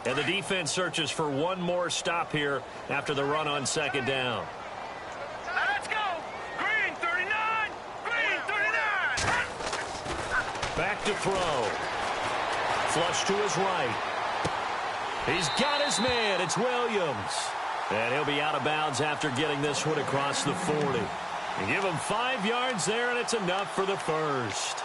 And the defense searches for one more stop here after the run on 2nd down. Let's go! Green 39! Green 39! Back to throw. Flush to his right. He's got his man. It's Williams. And he'll be out of bounds after getting this one across the 40. And give him 5 yards there, and it's enough for the 1st.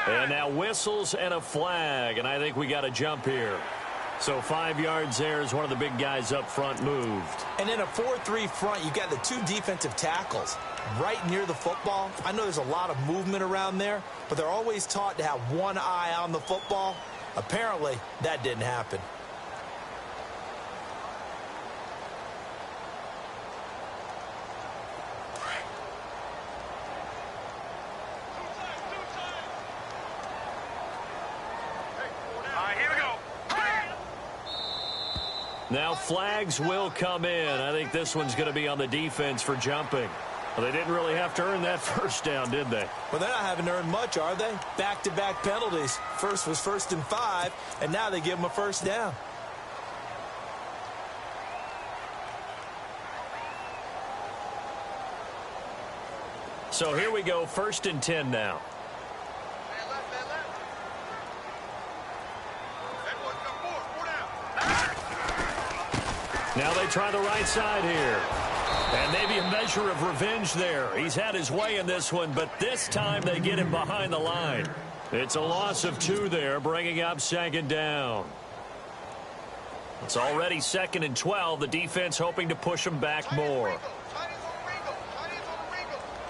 And now whistles and a flag, and I think we got a jump here. So 5 yards there as one of the big guys up front moved. And in a 4-3 front, you got the 2 defensive tackles right near the football. I know there's a lot of movement around there, but they're always taught to have one eye on the football. Apparently, that didn't happen. Now flags will come in. I think this one's going to be on the defense for jumping. Well, they didn't really have to earn that 1st down, did they? Well, they're not having to earn much, are they? Back-to-back penalties. First was 1st and 5, and now they give them a 1st down. So here we go, 1st and 10 now. Now they try the right side here. And maybe a measure of revenge there. He's had his way in this one, but this time they get him behind the line. It's a loss of 2 there, bringing up 2nd down. It's already 2nd and 12. The defense hoping to push him back more.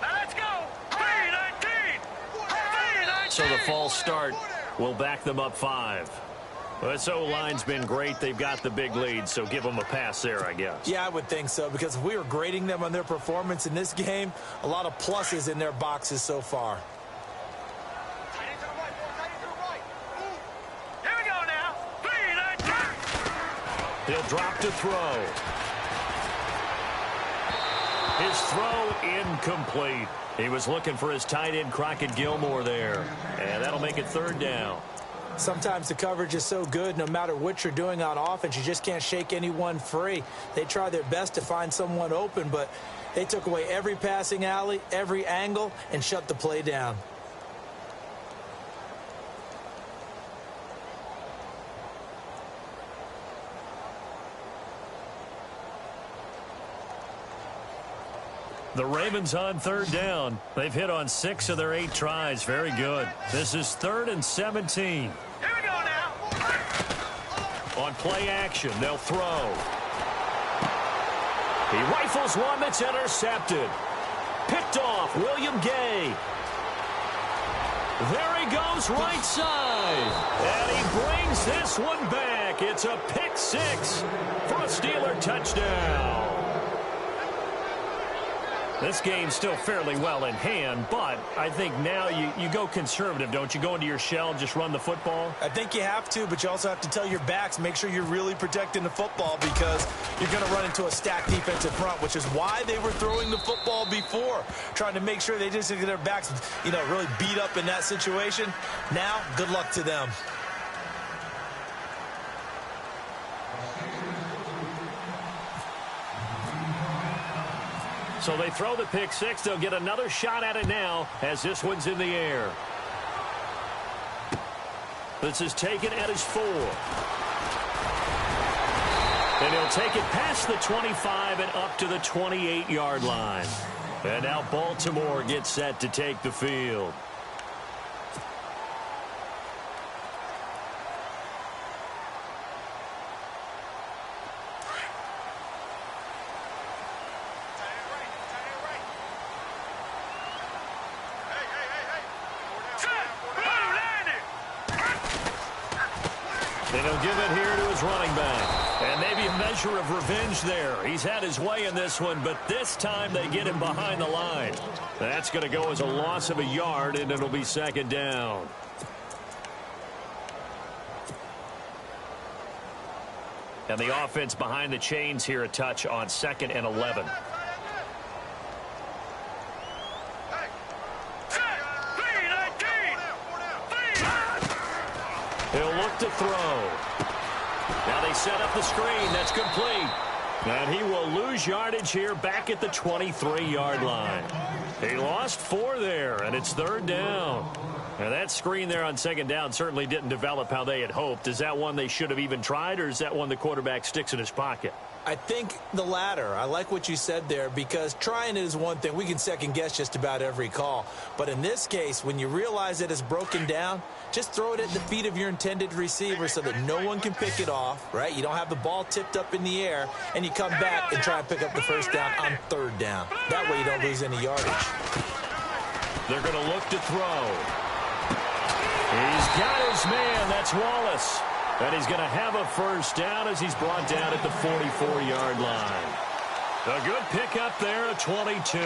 Let's go! 3-19! So the false start will back them up 5. Well, this O-line's been great. They've got the big lead, so give them a pass there, I guess. Yeah, I would think so, because if we were grading them on their performance in this game, a lot of pluses in their boxes so far. Here we go now. 3-19! He'll drop to throw. His throw incomplete. He was looking for his tight end, Crockett Gilmore, there. And that'll make it 3rd down. Sometimes the coverage is so good, no matter what you're doing on offense, you just can't shake anyone free. They try their best to find someone open, but they took away every passing alley, every angle, and shut the play down. The Ravens on third down. They've hit on 6 of their 8 tries. Very good. This is 3rd and 17. Here we go now. On play action, they'll throw. He rifles one that's intercepted. Picked off, William Gay. There he goes, right side. And he brings this one back. It's a pick 6 for a Steeler touchdown. This game's still fairly well in hand, but I think now you go conservative, don't you? Go into your shell and just run the football? I think you have to, but you also have to tell your backs, make sure you're really protecting the football because you're going to run into a stacked defensive front, which is why they were throwing the football before, trying to make sure they just get their backs, really beat up in that situation. Now, good luck to them. So they throw the pick 6. They'll get another shot at it now as this one's in the air. This is taken at his 4. And he'll take it past the 25 and up to the 28-yard line. And now Baltimore gets set to take the field. And he'll give it here to his running back. And maybe a measure of revenge there. He's had his way in this one, but this time they get him behind the line. That's going to go as a loss of a yard, and it'll be 2nd down. And the offense behind the chains here a touch on 2nd and 11. He'll look to throw. Now they set up the screen. That's complete. And he will lose yardage here back at the 23-yard line. He lost 4 there, and it's 3rd down. And that screen there on 2nd down certainly didn't develop how they had hoped. Is that one they should have even tried, or is that one the quarterback sticks in his pocket? I think the latter. I like what you said there because trying it is one thing. We can second-guess just about every call. But in this case, when you realize that it's broken down, just throw it at the feet of your intended receiver so that no one can pick it off, right? You don't have the ball tipped up in the air, and you come back and try and pick up the 1st down on 3rd down. That way you don't lose any yardage. They're going to look to throw. He's got his man. That's Wallace. And he's going to have a 1st down as he's brought down at the 44-yard line. A good pickup there at 22.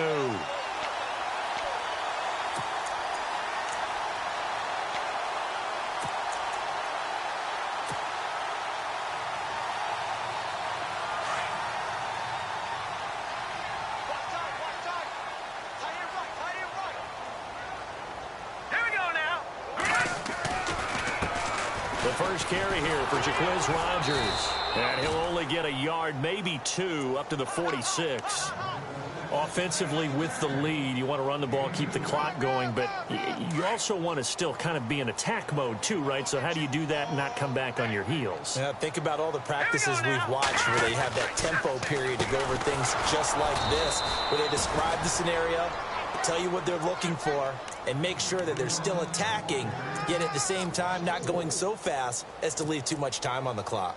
First carry here for Jaquiz Rodgers. And he'll only get a yard, maybe 2, up to the 46. Offensively with the lead, you want to run the ball, keep the clock going, but you also want to still kind of be in attack mode too, right? So how do you do that and not come back on your heels? Yeah, think about all the practices we've watched where they have that tempo period to go over things just like this, where they describe the scenario, tell you what they're looking for, and make sure that they're still attacking, yet at the same time not going so fast as to leave too much time on the clock.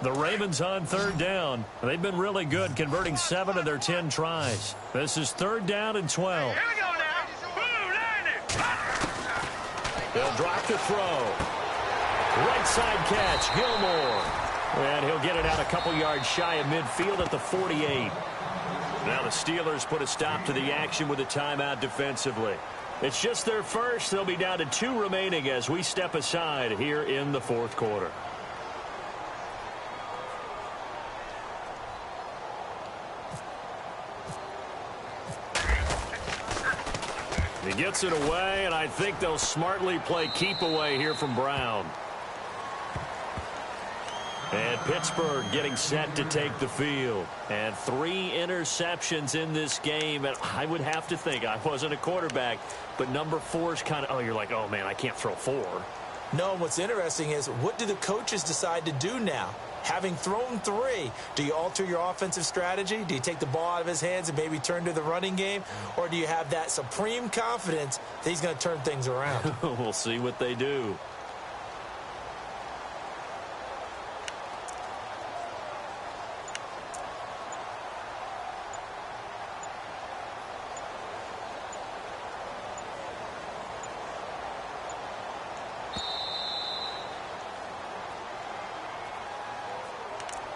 The Ravens on 3rd down. They've been really good, converting 7 of their 10 tries. This is 3rd down and 12. Here we go now. Boom, They'll drop the throw. Right side catch, Gilmore. And he'll get it out a couple yards shy of midfield at the 48. Now the Steelers put a stop to the action with a timeout defensively. It's just their first. They'll be down to 2 remaining as we step aside here in the 4th quarter. He gets it away, and I think they'll smartly play keep away here from Brown. And Pittsburgh getting set to take the field. And 3 interceptions in this game. And I would have to think, I wasn't a quarterback, but number 4 is kind of, you're like, oh, man, I can't throw 4. No, what's interesting is, what do the coaches decide to do now? Having thrown 3, do you alter your offensive strategy? Do you take the ball out of his hands and maybe turn to the running game? Or do you have that supreme confidence that he's going to turn things around? We'll see what they do.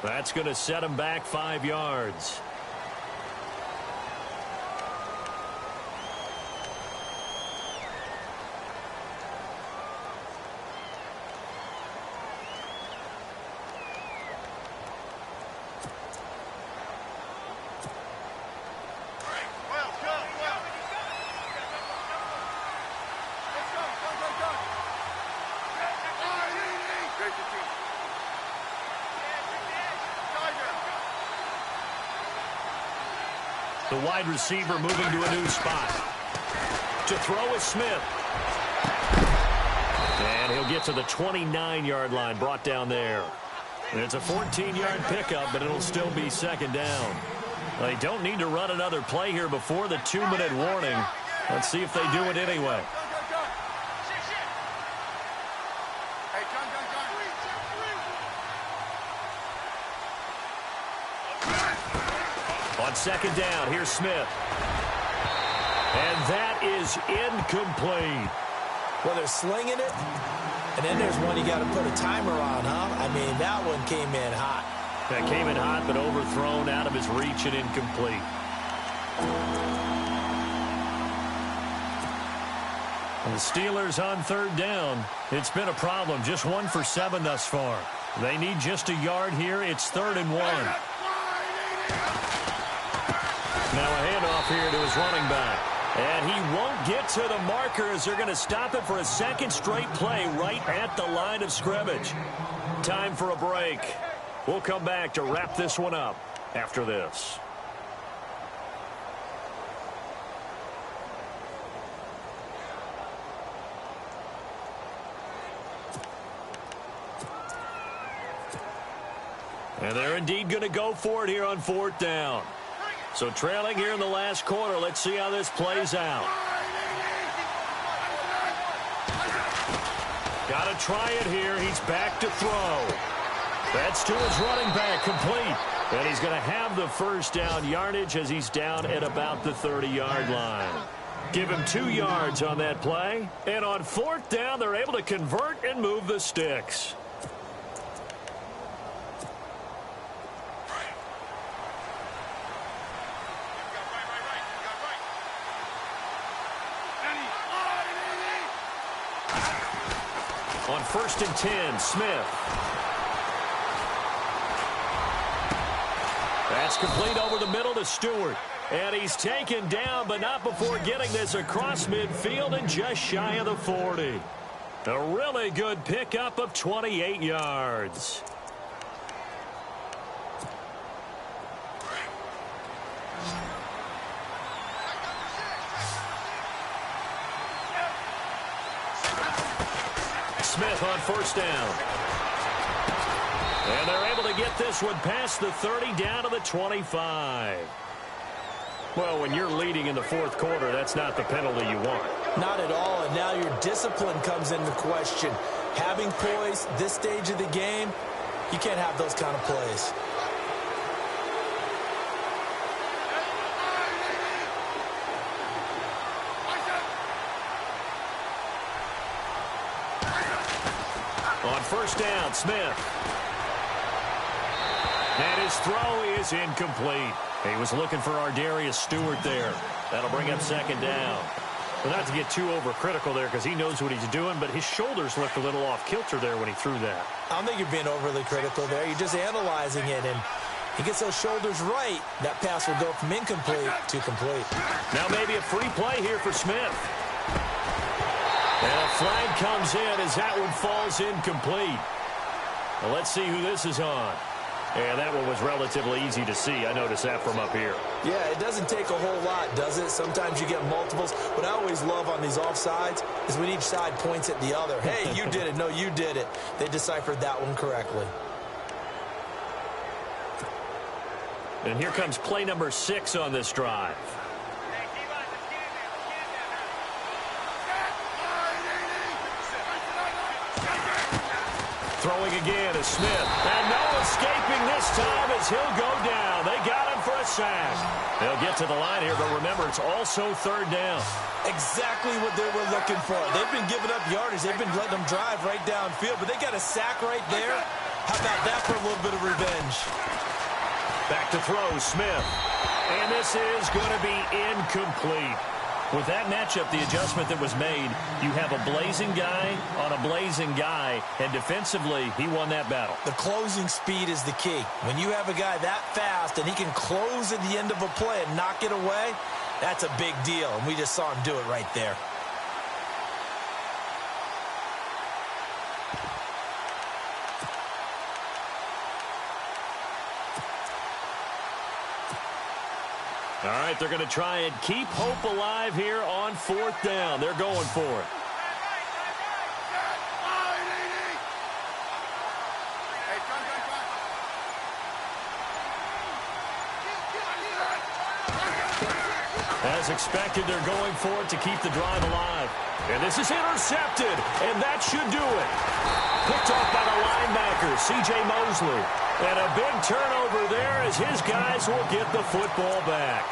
That's going to set him back 5 yards. The wide receiver moving to a new spot. To throw is Smith. And he'll get to the 29-yard line, brought down there. And it's a 14-yard pickup, but it'll still be second down. They don't need to run another play here before the 2-minute warning. Let's see if they do it anyway. On second down, here's Smith. And that is incomplete. Well, they're slinging it, and then there's one you got to put a timer on, huh? I mean, that one came in hot. That came in hot, but overthrown, out of his reach, and incomplete. And the Steelers on third down. It's been a problem. Just 1 for 7 thus far. They need just a yard here. It's 3rd and 1. Now a handoff here to his running back. And he won't get to the marker as they're going to stop it for a second straight play right at the line of scrimmage. Time for a break. We'll come back to wrap this one up after this. And they're indeed going to go for it here on 4th down. So trailing here in the last quarter. Let's see how this plays out. Got to try it here. He's back to throw. That's to his running back, complete. And he's going to have the first down yardage as he's down at about the 30-yard line. Give him 2 yards on that play. And on 4th down, they're able to convert and move the sticks. On 1st and 10, Smith. That's complete over the middle to Stewart. And he's taken down, but not before getting this across midfield and just shy of the 40. A really good pickup of 28 yards. Smith on 1st down. And they're able to get this one past the 30 down to the 25. Well, when you're leading in the 4th quarter, that's not the penalty you want. Not at all, and now your discipline comes into question. Having poise this stage of the game, you can't have those kind of plays. On 1st down, Smith. And his throw is incomplete. He was looking for Ardarius Stewart there. That'll bring up 2nd down. Well, not to get too overcritical there because he knows what he's doing, but his shoulders looked a little off kilter there when he threw that. I don't think you're being overly critical there. You're just analyzing it, and he gets those shoulders right. That pass will go from incomplete to complete. Now maybe a free play here for Smith. And a flag comes in as that one falls incomplete. Well, let's see who this is on. And that one was relatively easy to see. I noticed that from up here. Yeah, it doesn't take a whole lot, does it? Sometimes you get multiples. What I always love on these offsides is when each side points at the other. Hey, you did it. No, you did it. They deciphered that one correctly. And here comes play number 6 on this drive. Throwing again is Smith. And no escaping this time as he'll go down. They got him for a sack. They'll get to the line here, but remember, it's also 3rd down. Exactly what they were looking for. They've been giving up yardage. They've been letting them drive right downfield, but they got a sack right there. How about that for a little bit of revenge? Back to throw, Smith. And this is going to be incomplete. With that matchup, the adjustment that was made, you have a blazing guy on a blazing guy, and defensively, he won that battle. The closing speed is the key. When you have a guy that fast and he can close at the end of a play and knock it away, that's a big deal, and we just saw him do it right there. All right, they're going to try and keep hope alive here on 4th down. They're going for it. As expected, they're going for it to keep the drive alive. And this is intercepted, and that should do it. Picked off by the linebacker, C.J. Mosley. And a big turnover there as his guys will get the football back.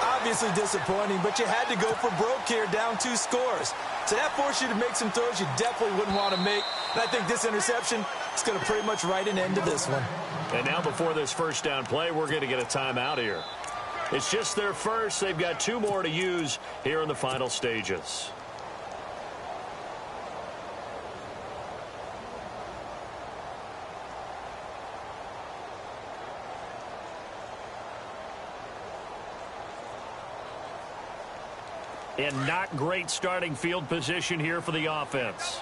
Obviously disappointing, but you had to go for broke here, down 2 scores. So that forced you to make some throws you definitely wouldn't want to make. And I think this interception is going to pretty much write an end to this one. And now before this 1st down play, we're going to get a timeout here. It's just their first. They've got 2 more to use here in the final stages. And not great starting field position here for the offense.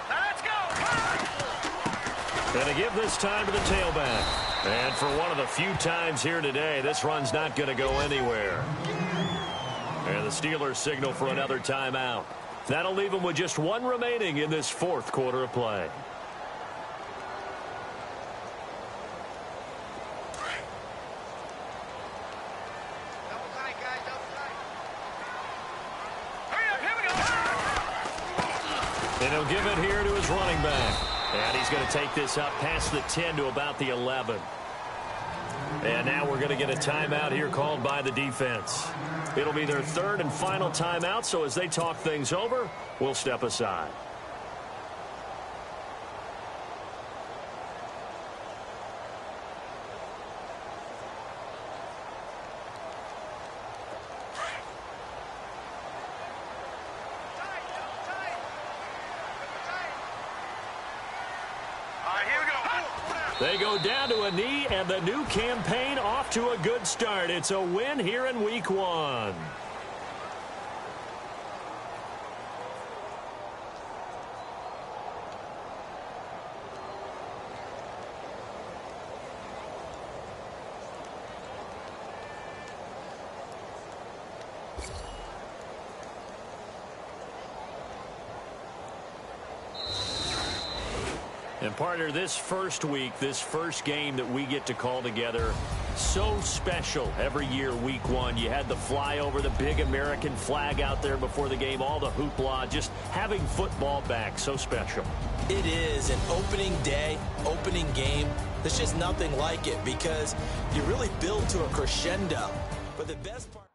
Let's go! And to give this time to the tailback. And for one of the few times here today, this run's not going to go anywhere. And the Steelers signal for another timeout. That'll leave them with just 1 remaining in this 4th quarter of play. And he'll give it here to his running back. And he's going to take this up past the 10 to about the 11. And now we're going to get a timeout here called by the defense. It'll be their 3rd and final timeout, so as they talk things over, we'll step aside. They go down to a knee, and the new campaign off to a good start. It's a win here in Week 1. And partner, this first week, this first game that we get to call together, so special every year, Week 1. You had the flyover, the big American flag out there before the game, all the hoopla, just having football back, so special. It is an opening day, opening game. There's just nothing like it because you really build to a crescendo. But the best part...